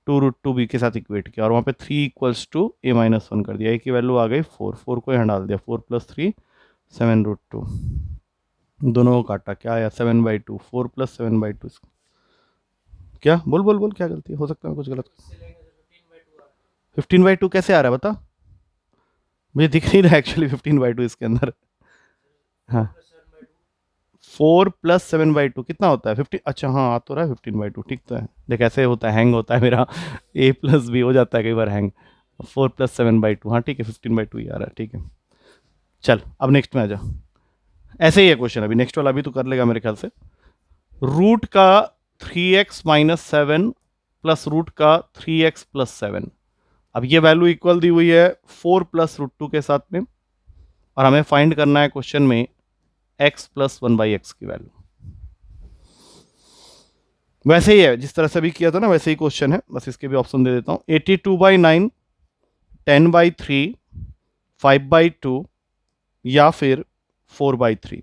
[SPEAKER 1] 2√2 b के साथ इक्वेट किया, और वहाँ पे 3 = a-1 कर दिया। a की वैल्यू आ गई 4 को यहाँ डाल दिया, 4 + 3 7√2, दोनों को काटा, क्या आया 7/2, 4 + 7/2। क्या बोल बोल बोल, क्या गलती हो सकता है कुछ गलत? 15/2 कैसे आ रहा है बता, मुझे दिख नहीं रहा एक्चुअली 15/2 इसके अंदर। हाँ 4 + 7/2 कितना होता है 15, अच्छा हाँ आ तो रहा है 15/2, ठीक तो है। देख ऐसे होता है, हैंग होता है मेरा, a+b हो जाता है कई बार हैंग। 4 + 7/2, हाँ ठीक है 15/2 ही आ रहा है, ठीक है। चल अब नेक्स्ट में आ जा, ऐसे ही है क्वेश्चन, अभी नेक्स्ट वाला अभी तो कर लेगा मेरे ख्याल से। रूट का 3x-7 प्लस रूट का 3x+7, अब ये वैल्यू इक्वल दी हुई है 4 + √2 के साथ में, और हमें फाइंड करना है क्वेश्चन में x + 1/x की वैल्यू। वैसे ही है जिस तरह से भी किया था ना, वैसे ही क्वेश्चन है, बस इसके भी ऑप्शन दे देता हूं। 82/9, 10/3, 5/2 या फिर 4/3।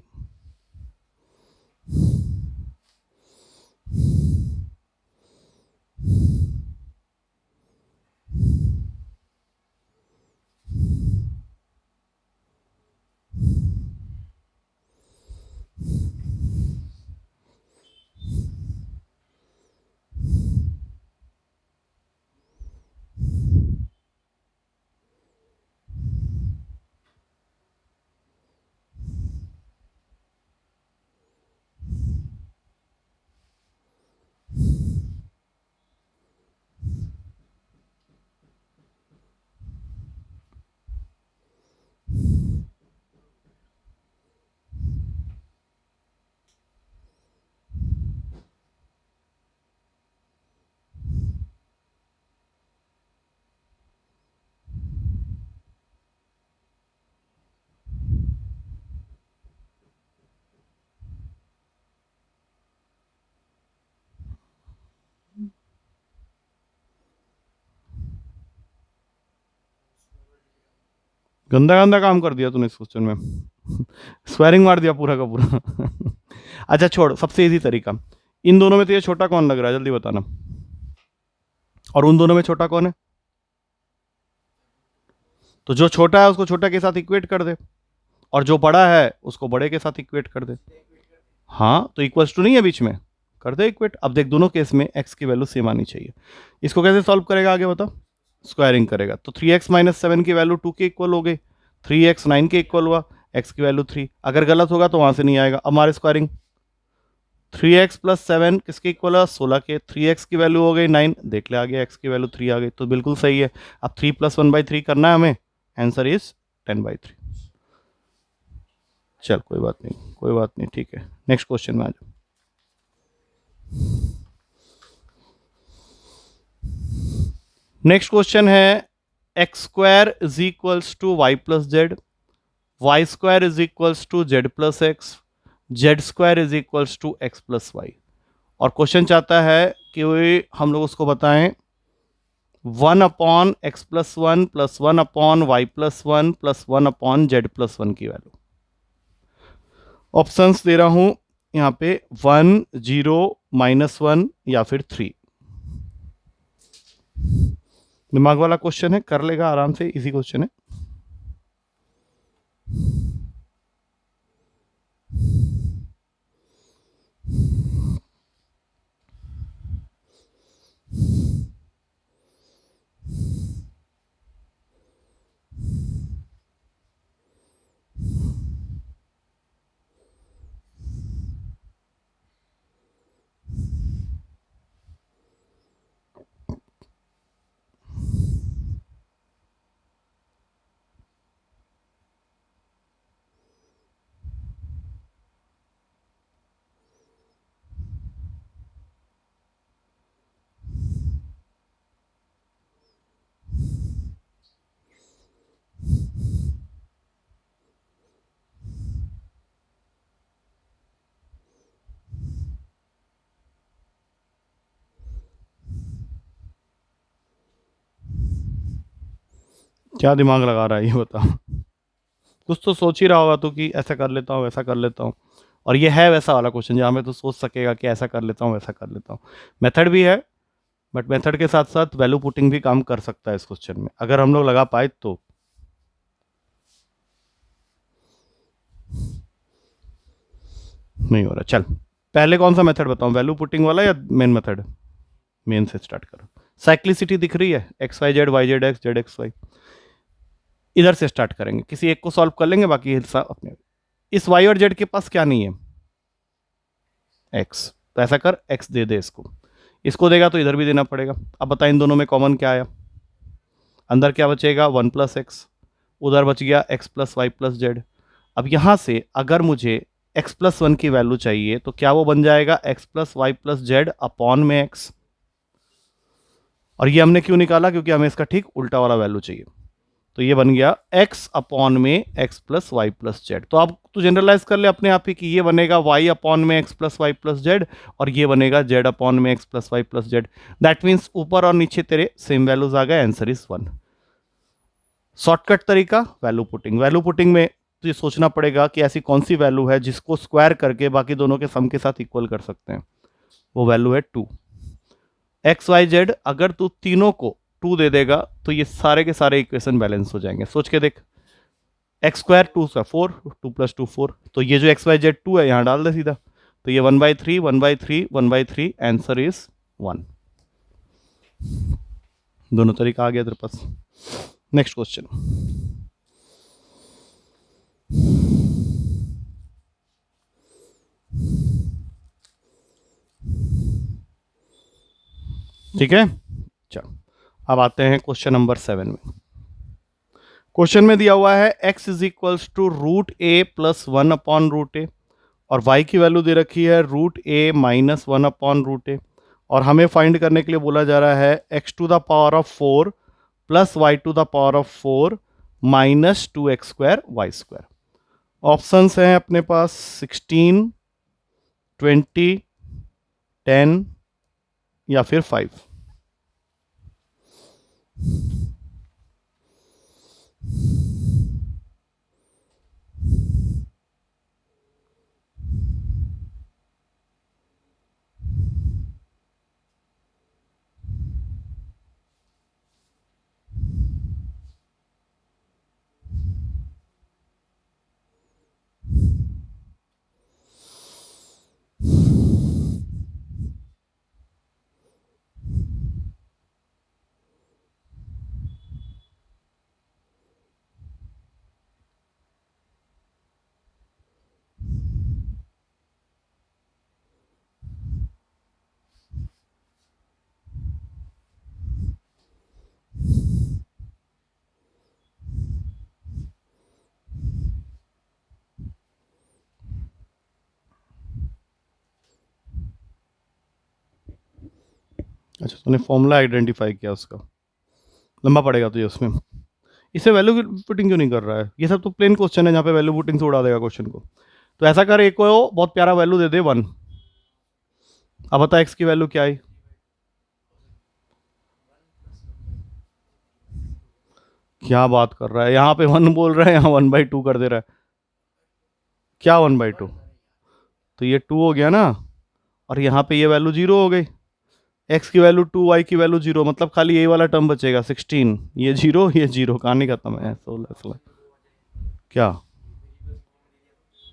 [SPEAKER 1] गंदा गंदा काम कर दिया तूने इस क्वेश्चन में, स्वेरिंग मार दिया पूरा का पूरा। अच्छा छोड़, सबसे इजी तरीका, इन दोनों में तो ये छोटा कौन लग रहा है जल्दी बताना, और उन दोनों में छोटा कौन है? तो जो छोटा है उसको छोटा के साथ इक्वेट कर दे, और जो बड़ा है उसको बड़े के साथ इक्वेट कर दे। हाँ, तो इक्वल्स टू नहीं है बीच में, कर दे इक्वेट। अब देख दोनों केस में x की वैल्यू सेम आनी चाहिए। इसको कैसे सॉल्व करेगा आगे बता? स्क्वायरिंग करेगा, तो 3x माइनस 7 की वैल्यू 2 के इक्वल हो गई, 3x 9 के इक्वल हुआ, x की वैल्यू 3। अगर गलत होगा तो वहां से नहीं आएगा। अब हमारे स्क्वायरिंग 3x प्लस 7 किसके इक्वल है? 16 के। 3x की वैल्यू हो गई 9, देख ले आ गया, x की वैल्यू 3 आ गई, तो बिल्कुल सही है। अब 3 प्लस 1/3 करना है हमें, आंसर इज 10/3। चल कोई बात नहीं, कोई बात नहीं, ठीक है। नेक्स्ट क्वेश्चन में आ जाओ। नेक्स्ट क्वेश्चन है x square is equals to y plus z, y square is equals to z plus x, z square is equals to x plus y. और क्वेश्चन चाहता है कि हम लोग उसको बताएं 1/x+1 plus 1/y+1 plus 1/z+1 की वैल्यू। ऑप्शंस दे रहा हूं यहां पे 1, 0, -1 या फिर 3। दिमाग वाला क्वेश्चन है, कर लेगा आराम से, इजी क्वेश्चन है। क्या दिमाग लगा रहा है ये बता। कुछ तो सोच ही रहा होगा तू कि ऐसा कर लेता हूँ, वैसा कर लेता हूँ। और ये है वैसा वाला क्वेश्चन जहाँ में तू सोच सकेगा कि ऐसा कर लेता हूँ, वैसा कर लेता हूँ। मेथड भी है, बट मेथड के साथ साथ वैल्यू पुटिंग भी काम कर सकता है इस क्वेश्चन में, अगर हम लोग लगा पाए तो। नहीं हो रहा, चल पहले कौन सा मेथड बताऊं, वैल्यू पुटिंग वाला या मेन मेथड? मेन से स्टार्ट करो। साइक्लिसिटी दिख रही है, x y z, y z x, z x y. इधर से स्टार्ट करेंगे, किसी एक को सॉल्व कर लेंगे, बाकी हिस्सा अपने। इस वाई और जेड के पास क्या नहीं है? एक्स। तो ऐसा कर, एक्स दे दे इसको, इसको देगा तो इधर भी देना पड़ेगा। अब बता इन दोनों में कॉमन क्या आया? अंदर क्या बचेगा? 1+x, उधर बच गया x+y+z। अब यहां से अगर मुझे x+1 की वैल्यू चाहिए तो क्या वो बन जाएगा x+y+z अपॉन में x। और ये हमने क्यों निकाला? क्योंकि हमें इसका ठीक उल्टा वाला वैल्यू चाहिए। तो ये बन गया x अपॉन में x+y+z। तो अब तू जनरलाइज कर ले अपने आप ही कि ये बनेगा y अपॉन में x+y+z, और ये बनेगा z अपॉन में x+y+z। दैट मीन्स ऊपर और नीचे तेरे सेम वैल्यूज आ गए, आंसर इज 1। शॉर्टकट तरीका वैल्यू पुटिंग। वैल्यू पुटिंग में तुझे सोचना पड़ेगा कि ऐसी कौन सी वैल्यू है जिसको स्क्वायर करके बाकी दोनों के सम के साथ इक्वल कर सकते हैं। वो वैल्यू है 2। एक्स वाई जेड, अगर तू तीनों को 2 दे देगा तो ये सारे के सारे इक्वेशन बैलेंस हो जाएंगे। सोच के देख, एक्स स्क्वायर 2 का 4, 2+2 4, तो ये जो एक्स वाई जेड 2 है यहां डाल दे सीधा, तो ये 1/3 1/3 1/3, आंसर इज 1। दोनों तरीका आ गया तेरे पास। Next question. ठीक है, चलो अब आते हैं क्वेश्चन नंबर 7 में। क्वेश्चन में दिया हुआ है x is equals to √a+1/√a, और y की वैल्यू दे रखी है √a-1/√a, और हमें फाइंड करने के लिए बोला जा रहा है x⁴ plus y⁴ minus 2x²y²। Options हैं अपने पास 16, 20, 10 या फिर 5। अच्छा, तूने फॉर्मूला आइडेंटिफाई किया उसका, लंबा पड़ेगा तुझे उसमें। इसे वैल्यू पुटिंग क्यों नहीं कर रहा है? ये सब तो प्लेन क्वेश्चन है जहाँ पे वैल्यू पुटिंग से उड़ा देगा क्वेश्चन को। तो ऐसा कर, एक को बहुत प्यारा वैल्यू दे दे 1। अब बता एक्स की वैल्यू क्या आई? क्या बात कर रहा है, यहाँ पे 1 बोल रहा है, यहाँ 1/2 कर दे रहा है। क्या 1/2? तो ये 2 हो गया ना, और यहाँ पे ये वैल्यू 0 हो गई। एक्स की वैल्यू 2, वाई की वैल्यू 0, मतलब खाली यही वाला टर्म बचेगा 16। ये 0, ये 0, कहानी खत्म है। 16 16। क्या?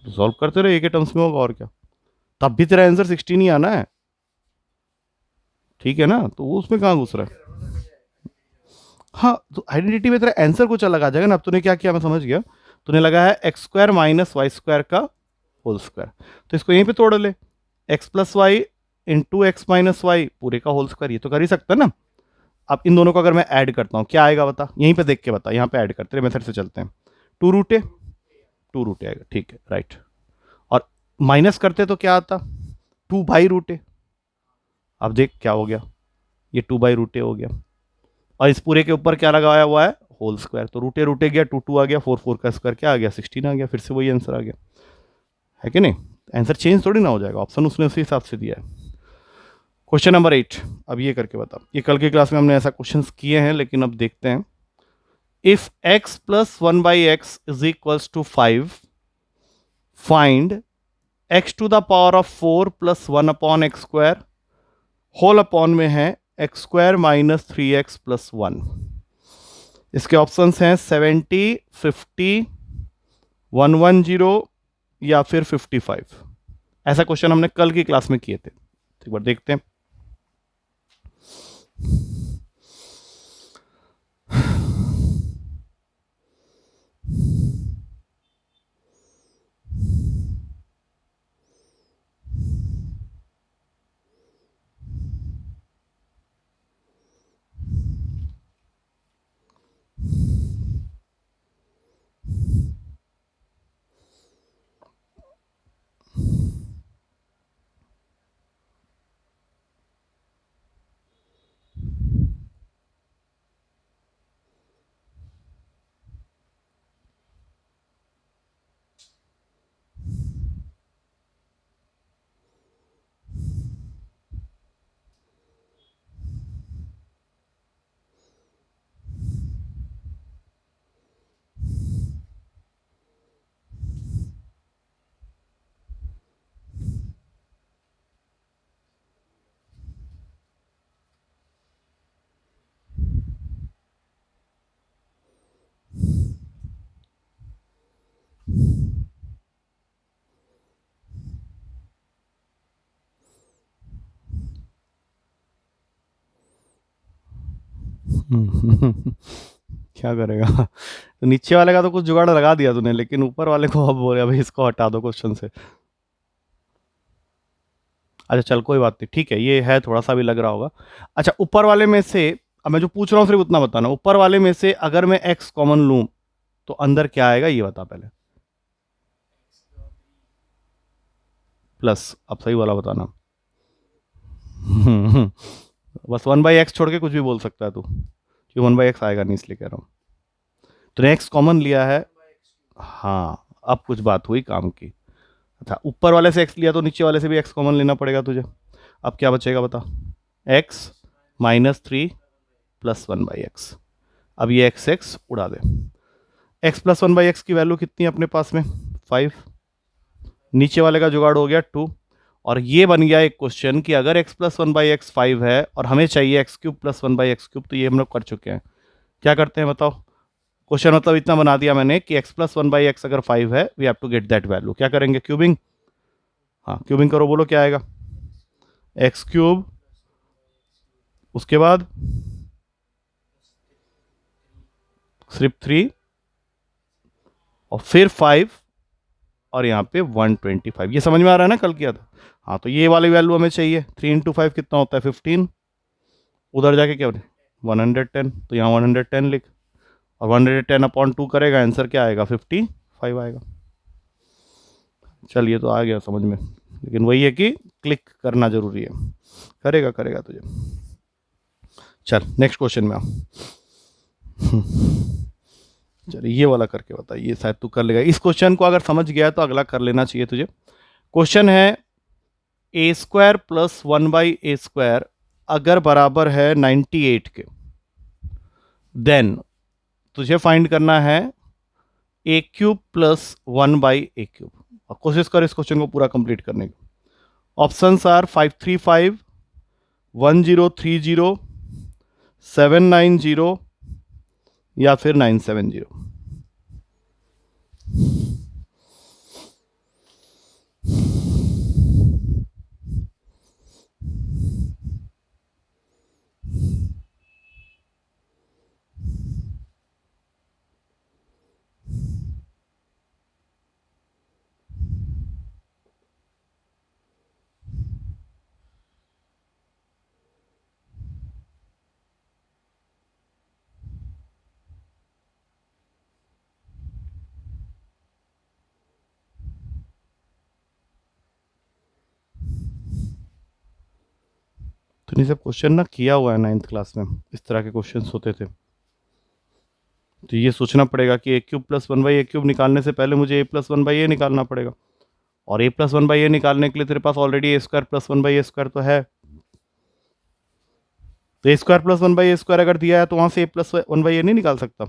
[SPEAKER 1] सॉल्व करते रहे, एक ही टर्म्स में होगा और क्या। तब भी तेरा आंसर 16 ही आना है, ठीक है ना? तो वो उसमें कहाँ घुस रहा है? हाँ, तो आइडेंटिटी में तेरा आंसर कुछ अलग आ जाएगा ना। अब तूने क्या किया, मैं समझ गया। तूने लगाया x square minus y square का होल स्क्वायर, तो इसको यहीं पे तोड़ ले। X plus y into x minus y पूरे का होल स्क्वायर, ये तो कर ही सकता है ना। अब इन दोनों को अगर मैं ऐड करता हूँ क्या आएगा बता, यहीं पे देख के बता, यहाँ पे ऐड करते मेथड से चलते हैं। 2 रूटे, 2 रूटे आएगा, ठीक है, राइट। और माइनस करते तो क्या आता? 2/रूटे। अब देख क्या हो गया, ये 2/रूटे हो गया, और इस पूरे के ऊपर क्या लगाया हुआ है? Whole square. तो रूटे रूटे गया, 2 2 आ गया, 4 4 का स्क्वायर क्या आ गया? 16 आ गया। फिर से वही आंसर आ गया, है कि नहीं? आंसर चेंज थोड़ी ना हो जाएगा, ऑप्शन उसने उसी हिसाब से दिया है। क्वेश्चन नंबर 8, अब ये करके बता। ये कल की क्लास में हमने ऐसा क्वेश्चन किए हैं, लेकिन अब देखते हैं। If x plus 1/x is equals to 5, find x to the power of 4 plus 1 upon x square, whole upon में है x square minus 3x plus 1। इसके ऑप्शंस हैं 70, 50, 110 या फिर 55। ऐसा क्वेश्चन हमने कल की क्लास में किए थे, एक बार देखते हैं। क्या करेगा? तो नीचे वाले का तो कुछ जुगाड़ लगा दिया तूने, लेकिन ऊपर वाले को अब बोले भाई इसको हटा दो क्वेश्चन से। अच्छा चल कोई बात नहीं, ठीक है, ये है थोड़ा सा भी लग रहा होगा। अच्छा, ऊपर वाले में से, अब मैं जो पूछ रहा हूँ सिर्फ उतना बताना, ऊपर वाले में से अगर मैं x कॉमन लूं तो अंदर क्या आएगा ये बता पहले। प्लस, अब सही वाला बताना। बस 1/x छोड़ के कुछ भी बोल सकता है तू, क्योंकि 1/x आएगा नहीं, इसलिए कह रहा हूँ। तूने x कॉमन लिया है, हाँ, अब कुछ बात हुई काम की। अच्छा, ऊपर वाले से x लिया तो नीचे वाले से भी x कॉमन लेना पड़ेगा तुझे। अब क्या बचेगा बता? x minus 3 plus 1/x। अब ये x उड़ा दे। x प्लस 1/x की वैल्यू कितनी है अपने पास में? 5। नीचे वाले का जुगाड़ हो गया 2। और ये बन गया एक क्वेश्चन कि अगर x प्लस 1/x 5 है और हमें चाहिए x³ प्लस 1/x³, तो ये हम लोग कर चुके हैं। क्या करते हैं बताओ? क्वेश्चन मतलब इतना बना दिया मैंने कि x प्लस 1/x अगर 5 है, we have to get that value. क्या करेंगे? क्यूबिंग। हाँ, क्यूबिंग करो, बोलो क्या आएगा? x³, उसके बाद सिर्फ 3, और फिर 5, और यहाँ पे 125। ये समझ में आ रहा है ना, कल किया था। हाँ, तो ये वाली वैल्यू हमें चाहिए। 3 × 5 कितना होता है? 15। उधर जाके क्या बने? 110। तो यहाँ 110 लिख, और 110/2 करेगा, आंसर क्या आएगा? 55 आएगा। चल, ये तो आ गया समझ में, लेकिन वही है कि क्लिक करना जरूरी है। करेगा करेगा तुझे। चल नेक्स्ट क्वेश्चन में आओ। चल ये वाला करके बता, ये शायद तू कर लेगा। इस क्वेश्चन को अगर समझ गया तो अगला कर लेना चाहिए तुझे। क्वेश्चन है ए स्क्वायर प्लस 1/a² अगर बराबर है 98 के, देन तुझे फाइंड करना है a³ प्लस 1/a³। और कोशिश कर इस क्वेश्चन को पूरा कंप्लीट करने की। ऑप्शंस आर 535, 1030, 790 या फिर 970। तूने सब क्वेश्चन ना किया हुआ है 9th क्लास में, इस तरह के क्वेश्चंस होते थे। तो ये सोचना पड़ेगा कि a³ प्लस 1/a³ निकालने से पहले मुझे a प्लस 1/a निकालना पड़ेगा, और a प्लस 1/a निकालने के लिए तेरे पास ऑलरेडी a² प्लस 1/a² तो है। तो a² प्लस 1/a² अगर दिया है तो वहां से a प्लस 1/a नहीं निकाल सकता?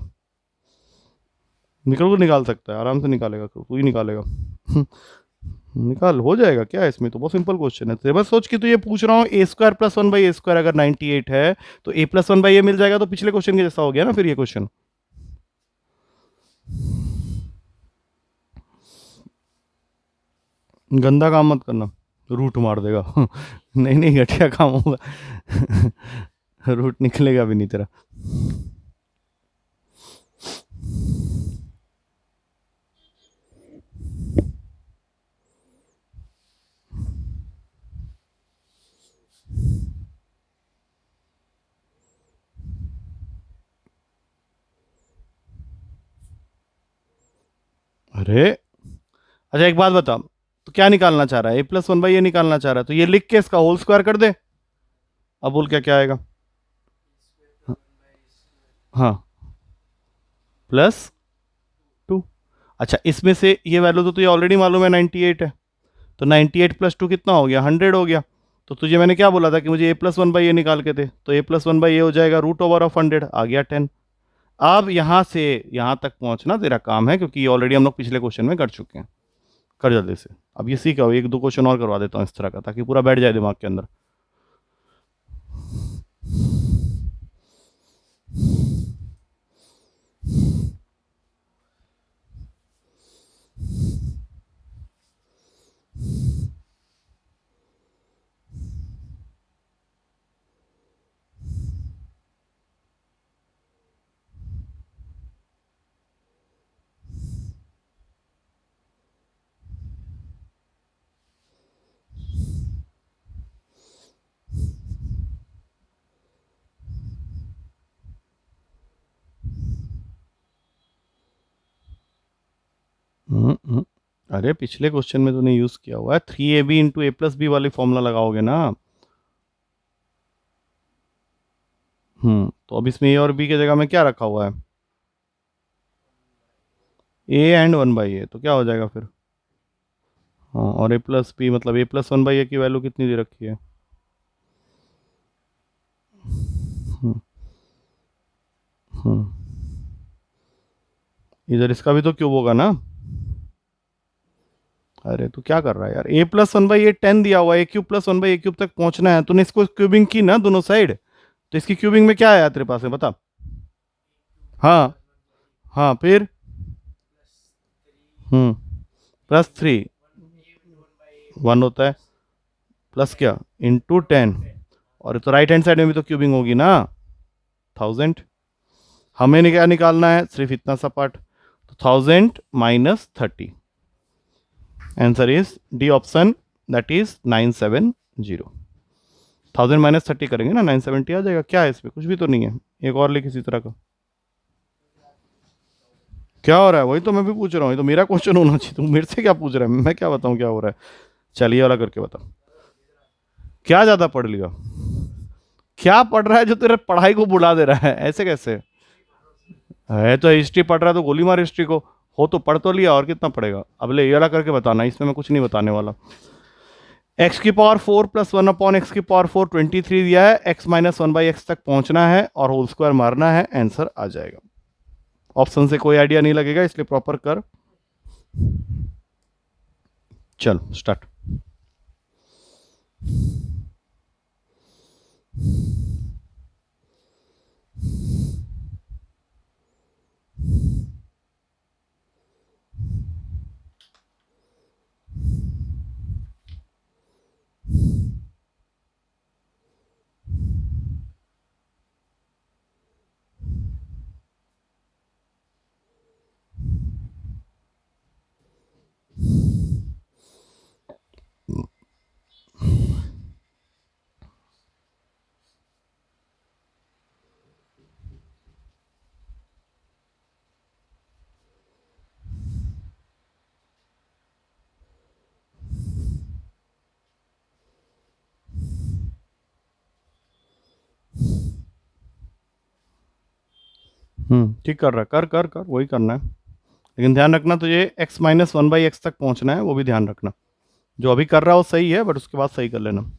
[SPEAKER 1] निकाल सकता है, आराम से निकालेगा, तू ही निकालेगा। निकाल, हो जाएगा क्या है इसमें, तो बहुत सिंपल क्वेश्चन है। तो बस सोच कि तो ये पूछ रहा हूँ a² प्लस 1/a² अगर 98 है तो a प्लस 1/a मिल जाएगा, तो पिछले क्वेश्चन के जैसा हो गया ना फिर ये क्वेश्चन। गंदा काम मत करना, रूट मार देगा। नहीं नहीं, घटिया काम होगा। रूट निकलेगा भी नहीं तेरा। अरे अच्छा एक बात बता, तो क्या निकालना चाह रहा है? a प्लस 1/a निकालना चाह रहा है, तो ये लिख के इसका होल स्क्वायर कर दे। अब बोल क्या क्या आएगा? हाँ, प्लस 2। अच्छा इसमें से ये वैल्यू तो तुझे ऑलरेडी मालूम है 98 है, तो 98 प्लस 2 कितना हो गया? 100 हो गया। तो तुझे मैंने क्या बोला था कि मुझे a प्लस 1/a निकाल के दे, तो a प्लस 1/a हो जाएगा √100, आ गया 10। अब यहाँ से यहाँ तक पहुँचना तेरा काम है, क्योंकि ऑलरेडी हम लोग पिछले क्वेश्चन में कर चुके हैं। कर जल्दी से, अब ये सीखा, एक दो क्वेश्चन और करवा देता हूँ इस तरह का, ताकि पूरा बैठ जाए दिमाग के अंदर। अरे पिछले क्वेश्चन में तूने यूज किया हुआ है 3ab into a plus b वाली फॉर्मूला लगाओगे ना। तो अब इसमें a और b की जगह में क्या रखा हुआ है? a एंड 1/a, तो क्या हो जाएगा फिर? हाँ, और a प्लस बी मतलब a प्लस 1/a की वैल्यू कितनी दे रखी है? हम्म, हम्म, इधर इसका भी तो क्यूब होगा ना। अरे तू क्या कर रहा है यार, a प्लस 1/a 10 दिया हुआ है, a³ प्लस 1/a³ तक पहुंचना है, तूने इसको क्यूबिंग की ना दोनों साइड, तो इसकी क्यूबिंग में क्या आया तेरे पास में बता। हाँ हाँ, फिर +3 1 होता है, प्लस क्या इंटू 10, और तो राइट हैंड साइड में भी तो क्यूबिंग होगी ना, 1000। हमें क्या निकालना है? सिर्फ इतना सा पार्ट, तो 1000 minus 30, answer is D option, that is 970। 1000 minus 30 करेंगे ना 970 आ जाएगा। क्या है इसमें? कुछ भी तो नहीं है, एक और लिख इसी तरह का। क्या हो रहा है? वही तो मैं भी पूछ रहा हूँ, ये तो मेरा क्वेश्चन होना चाहिए, तुम मेरे से क्या पूछ रहा है? मैं क्या बताऊँ क्या हो रहा है? चलिए वाला करके बता, क्या ज़्यादा पढ़ लिया? क्या पढ़ रहा है जो तेरे पढ़ाई को बुला दे रहा है, ऐसे कैसे? है तो हिस्ट्री पढ़ रहा है तो गोली मार हिस्ट्री को। हो तो पढ़ तो लिया, और कितना पढ़ेगा? अब ले ये वाला करके बताना, इसमें मैं कुछ नहीं बताने वाला। एक्स की पावर 4 प्लस 1 अपॉन एक्स की पावर 4 23 दिया है, एक्स माइनस 1/x तक पहुंचना है और होल स्क्वायर मारना है, आंसर आ जाएगा। ऑप्शन से कोई आइडिया नहीं लगेगा, इसलिए प्रॉपर कर। चल स्टार्ट। ठीक कर रहा है, कर कर कर, वही करना है। लेकिन ध्यान रखना तुझे एक्स माइनस 1/x तक पहुंचना है, वो भी ध्यान रखना। जो अभी कर रहा है वो सही है, बट उसके बाद सही कर लेना।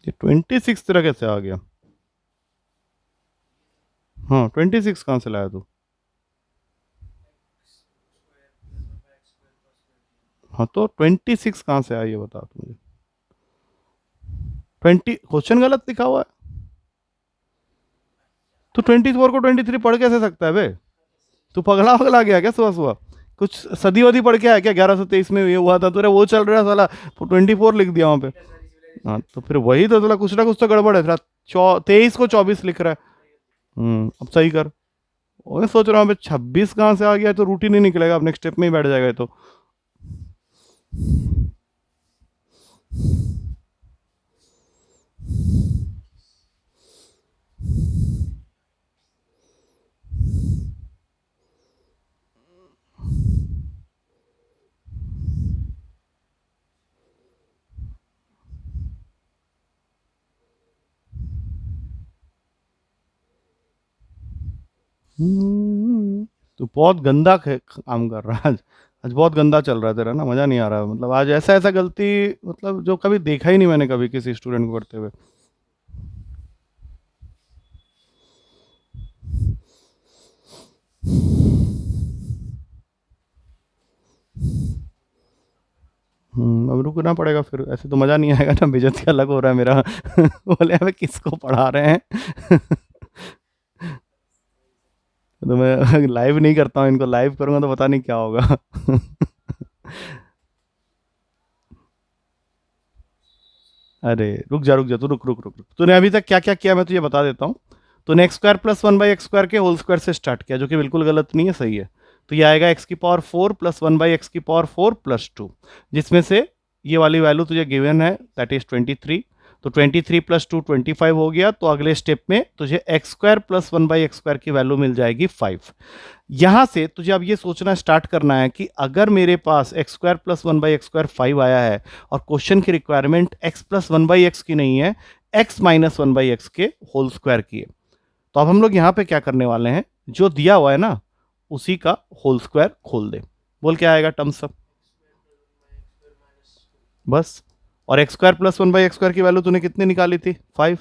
[SPEAKER 1] ये 26 तेरा कैसे आ गया? हाँ 26 कहाँ से लाया तू? हाँ तो 26 कहाँ से आया ये बता तू मुझे। क्वेश्चन गलत लिखा हुआ है। तू 24 को 23 पढ़ कैसे सकता है बे? तू पगला पगला गया क्या सुबह सुबह? कुछ सदी वदी पढ़ के आया क्या? 1123 में ये हुआ था, तुरे वो चल रहा है साला, 24 लिख दिया वहाँ पे। हाँ तो फिर वही तो, साला कुछ ना कुछ तो गड़बड़ है। तेरा 23 को 24 लिख रहा है। अब सही कर। मैं सोच रहा हूँ 26 कहाँ से आ गया, तो रूटीन ही निकलेगा, अब नेक्स्ट स्टेप में ही बैठ जाएगा ये तो। तो बहुत गंदा काम कर रहा है आज। आज बहुत गंदा चल रहा है तेरा ना, मजा नहीं आ रहा। मतलब आज ऐसा ऐसा गलती, मतलब जो कभी देखा ही नहीं मैंने कभी किसी स्टूडेंट को करते हुए। अब रुकना पड़ेगा फिर, ऐसे तो मजा नहीं आएगा ना, बेइज्जती अलग हो रहा है मेरा। बोले हमें किसको पढ़ा रहे हैं। तो मैं लाइव नहीं करता हूँ, इनको लाइव करूंगा तो पता नहीं क्या होगा। अरे रुक जा रुक जा, तू रुक रुक रुक रुक। तूने अभी तक क्या क्या किया मैं तुझे बता देता हूँ। तूने x square plus 1/x square के होल स्क्वायर से स्टार्ट किया, जो कि बिल्कुल गलत नहीं है, सही है। तो ये आएगा एक्स की पावर 4 प्लस 1/x की पावर 4 प्लस 2, जिसमें से ये वाली वैल्यू तुझे गिवन है, दैट इज 23। तो 23 प्लस 2 25 हो गया। तो अगले स्टेप में तुझे x square plus 1/x square की वैल्यू मिल जाएगी 5। यहां से तुझे अब ये सोचना स्टार्ट करना है कि अगर मेरे पास x square plus 1/x square 5 आया है और क्वेश्चन की रिक्वायरमेंट एक्स प्लस 1/x की नहीं है, एक्स माइनस 1/x के होल स्क्वायर की है, तो अब हम लोग यहाँ पे क्या करने वाले हैं, जो दिया हुआ है ना उसी का होल स्क्वायर खोल दे। बोल क्या आएगा टर्म सब, बस। और एक्स स्क्वायर प्लस 1/x² की वैल्यू तूने कितनी निकाली थी, 5।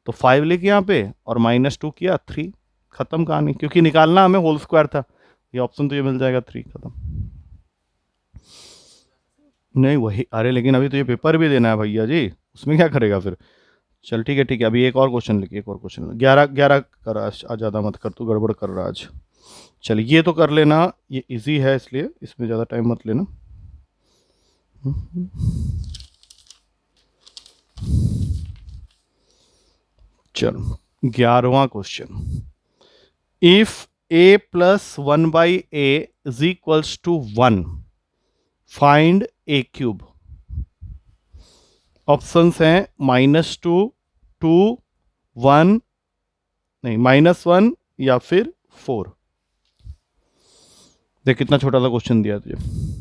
[SPEAKER 1] तो 5 लिख यहाँ पे और -2 किया, 3। खत्म कहानी, क्योंकि निकालना हमें होल स्क्वायर था। ये ऑप्शन तुझे मिल जाएगा 3, खत्म। नहीं वही, अरे लेकिन अभी तुझे पेपर भी देना है भैया जी, उसमें क्या करेगा फिर। चल ठीक है ठीक है, अभी एक और क्वेश्चन लिखिए, एक और क्वेश्चन। 11 कर आज, ज़्यादा मत कर, तू गड़बड़ कर रहा आज। चल ये तो कर लेना, ये इजी है इसलिए इसमें ज़्यादा टाइम मत लेना। चलो 11वां question. If a plus 1/a is equals to 1, find a cube. Options हैं -2, 2, 1, नहीं -1 या फिर 4। देख कितना छोटा सा क्वेश्चन दिया तुझे।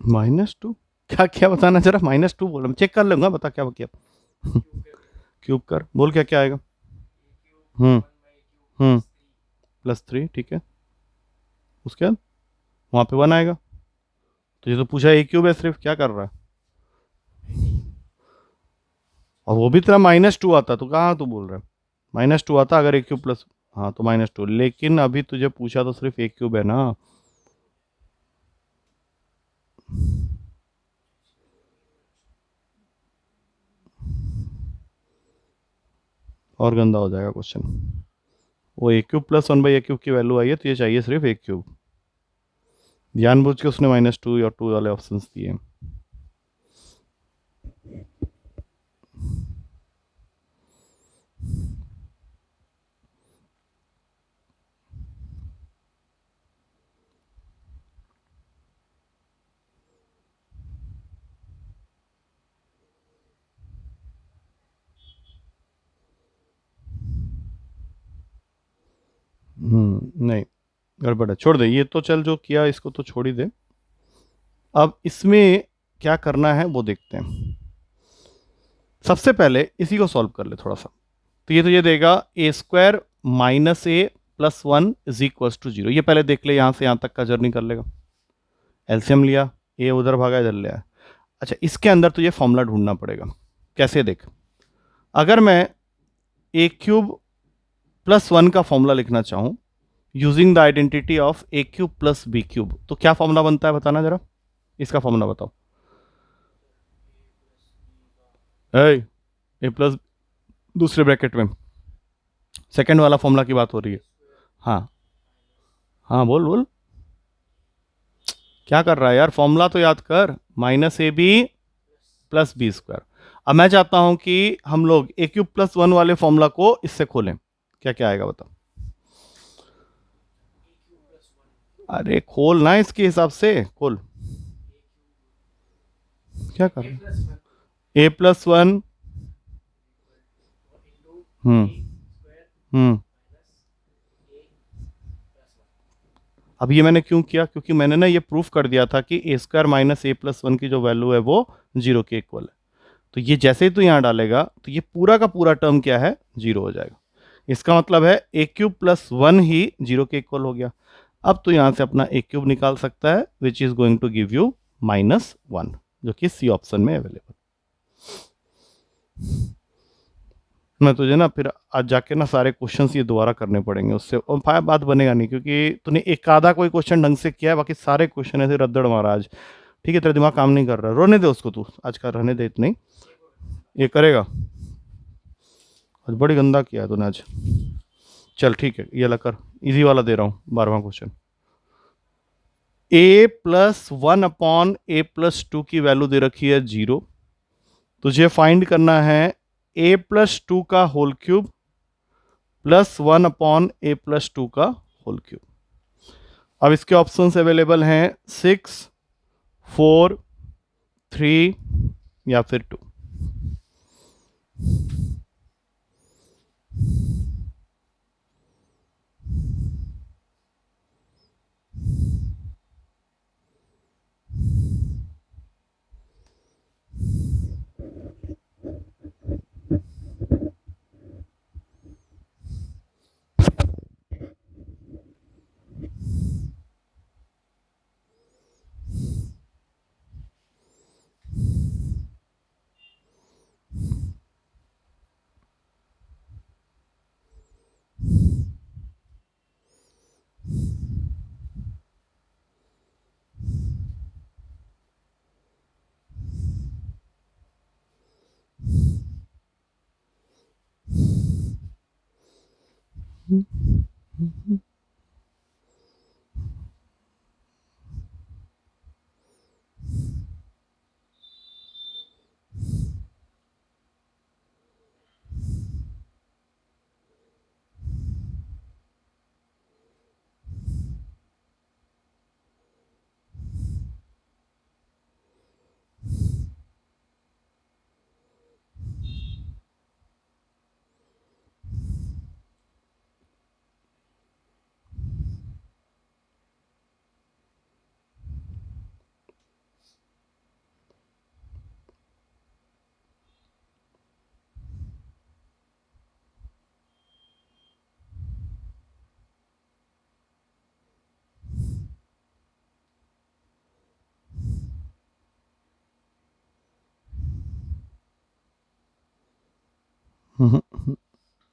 [SPEAKER 1] -2 क्या क्या बताना जरा, -2 बोल रहा, चेक कर लूंगा, बता क्या किया। क्यूब कर, बोल क्या क्या आएगा। हम्म +3, ठीक है। उसके बाद वहां पे 1 आएगा। तो ये तो पूछा ए क्यूब है सिर्फ, क्या कर रहा है। और वो भी तेरा -2 आता, तो कहाँ तू बोल रहा है -2 आता अगर ए क्यूब प्लस, हाँ तो -2, लेकिन अभी तुझे पूछा तो सिर्फ ए क्यूब है ना। और गंदा हो जाएगा क्वेश्चन। वो ए क्यूब प्लस 1/a³ की वैल्यू आई है, तो ये चाहिए सिर्फ ए क्यूब। जानबूझ के उसने -2 या 2 वाले ऑप्शंस दिए। नहीं गड़बड़ है, छोड़ दे ये तो, चल जो किया इसको तो छोड़ ही दे। अब इसमें क्या करना है वो देखते हैं। सबसे पहले इसी को सॉल्व कर ले थोड़ा सा। तो ये तो ये देगा a² -a + 1 is equals to 0। ये पहले देख ले, यहाँ से यहाँ तक का जर्नी कर लेगा। एलसीएम लिया, ए उधर भागा इधर ले आया। अच्छा इसके अंदर तुझे फॉर्मूला ढूंढना पड़ेगा। कैसे देख, अगर मैं a³ + 1 का फॉर्मूला लिखना चाहूँ using the identity of a³ + b³, तो क्या फॉर्मूला बनता है बताना जरा, इसका फॉर्मूला बताओ। ए प्लस दूसरे ब्रैकेट में, सेकंड वाला फॉर्मूला की बात हो रही है। हाँ हाँ बोल बोल, क्या कर रहा है यार, फॉर्मूला तो याद कर, -ab + b²। अब मैं चाहता हूं कि हम लोग a³ + 1 वाले फॉर्मूला को इससे खोलें। क्या क्या आएगा बताओ। अरे खोल ना, इसके हिसाब से खोल। क्या कर रहे a + 1, हम्म हम्म अब ये मैंने क्यों किया, क्योंकि मैंने ना ये प्रूफ कर दिया था कि a² - a + 1 की जो वैल्यू है वो 0 के इक्वल है। तो ये जैसे ही तू यहाँ डालेगा तो ये पूरा का पूरा टर्म क्या है, 0 हो जाएगा। इसका मतलब है a³ + 1 ही 0 के इक्वल हो गया। अब तो यहाँ से अपना a³ निकाल सकता है, which is going to give you -1, जो कि सी ऑप्शन में अवेलेबल। मैं तुझे ना फिर आज जाके ना सारे क्वेश्चंस ये दोबारा करने पड़ेंगे, उससे और बात बनेगा नहीं, क्योंकि तूने एक आधा कोई क्वेश्चन ढंग से किया है, बाकी सारे क्वेश्चन ऐसे रद्दड़ मारा आज। ठीक है, तेरा दिमाग काम नहीं कर रहा, रोने दे उसको, तू आज का रहने दे इतनी। ये करेगा आज, बड़ी गंदा किया है तूने आज। चल ठीक है, ये ला कर, इजी वाला दे रहा हूँ, 12वां क्वेश्चन। a प्लस 1/a+2 की वैल्यू दे रखी है 0। तुझे फाइंड करना है a+2 का होल क्यूब प्लस 1/a+2 का होल क्यूब। अब इसके ऑप्शंस अवेलेबल हैं 6, 4, 3 या फिर 2।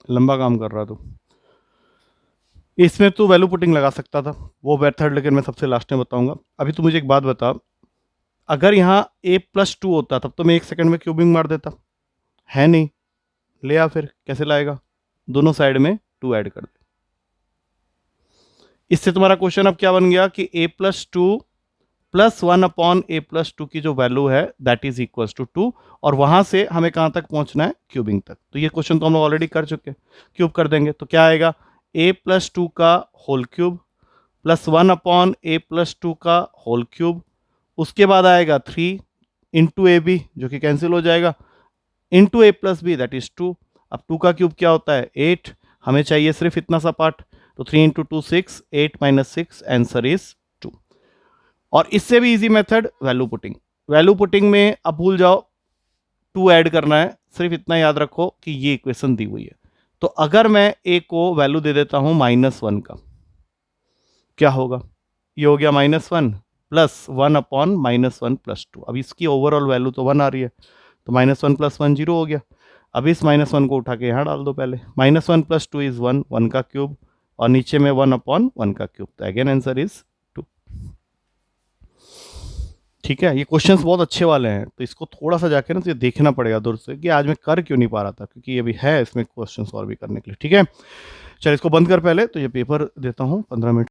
[SPEAKER 1] लंबा काम कर रहा तू। इसमें तू वैल्यू पुटिंग लगा सकता था, वो मेथड, लेकिन मैं सबसे लास्ट में बताऊंगा। अभी तू मुझे एक बात बता, अगर यहाँ a+2 होता तब तो मैं 1 सेकंड में क्यूबिंग मार देता, है नहीं? ले आ, फिर कैसे लाएगा? दोनों साइड में 2 ऐड कर दे। इससे तुम्हारा क्वेश्चन अब क्या बन गया कि a+2 प्लस 1/a+2 की जो वैल्यू है दैट इज इक्वल टू 2, और वहां से हमें कहां तक पहुंचना है? क्यूबिंग तक। तो ये क्वेश्चन तो हम लोग ऑलरेडी कर चुके हैं, क्यूब कर देंगे तो क्या आएगा? a+2 का होल क्यूब प्लस 1/a+2 का होल क्यूब, उसके बाद आएगा 3 इंटू ए बी, जो कि कैंसिल हो जाएगा, इंटू a+b दैट इज 2। अब 2 का क्यूब क्या होता है? 8। हमें चाहिए सिर्फ इतना सा पार्ट, तो 3 इंटू 2 6, 8 माइनस 6, आंसर इज 2। और इससे भी easy method value putting. Value putting में अब भूल जाओ 2 ऐड करना है, सिर्फ इतना याद रखो कि ये इक्वेशन दी हुई है। तो अगर मैं a को वैल्यू दे देता हूं -1 का, क्या होगा? ये हो गया -1 प्लस 1/-1 + 2। अब इसकी ओवरऑल वैल्यू तो 1 आ रही है, तो -1 + 1 0 हो गया। अब इस -1 को उठा के यहाँ डाल दो पहले, -1 + 2 इज 1, 1 का क्यूब, और नीचे में 1/1 का क्यूब, तो अगेन आंसर इज 2। ठीक है, ये क्वेश्चंस बहुत अच्छे वाले हैं, तो इसको थोड़ा सा जाके ना तो ये देखना पड़ेगा दूर से कि आज मैं कर क्यों नहीं पा रहा था, क्योंकि ये भी है इसमें क्वेश्चन सॉल्व भी करने के लिए। ठीक है, चल इसको बंद कर पहले, तो ये पेपर देता हूँ 15 मिनट।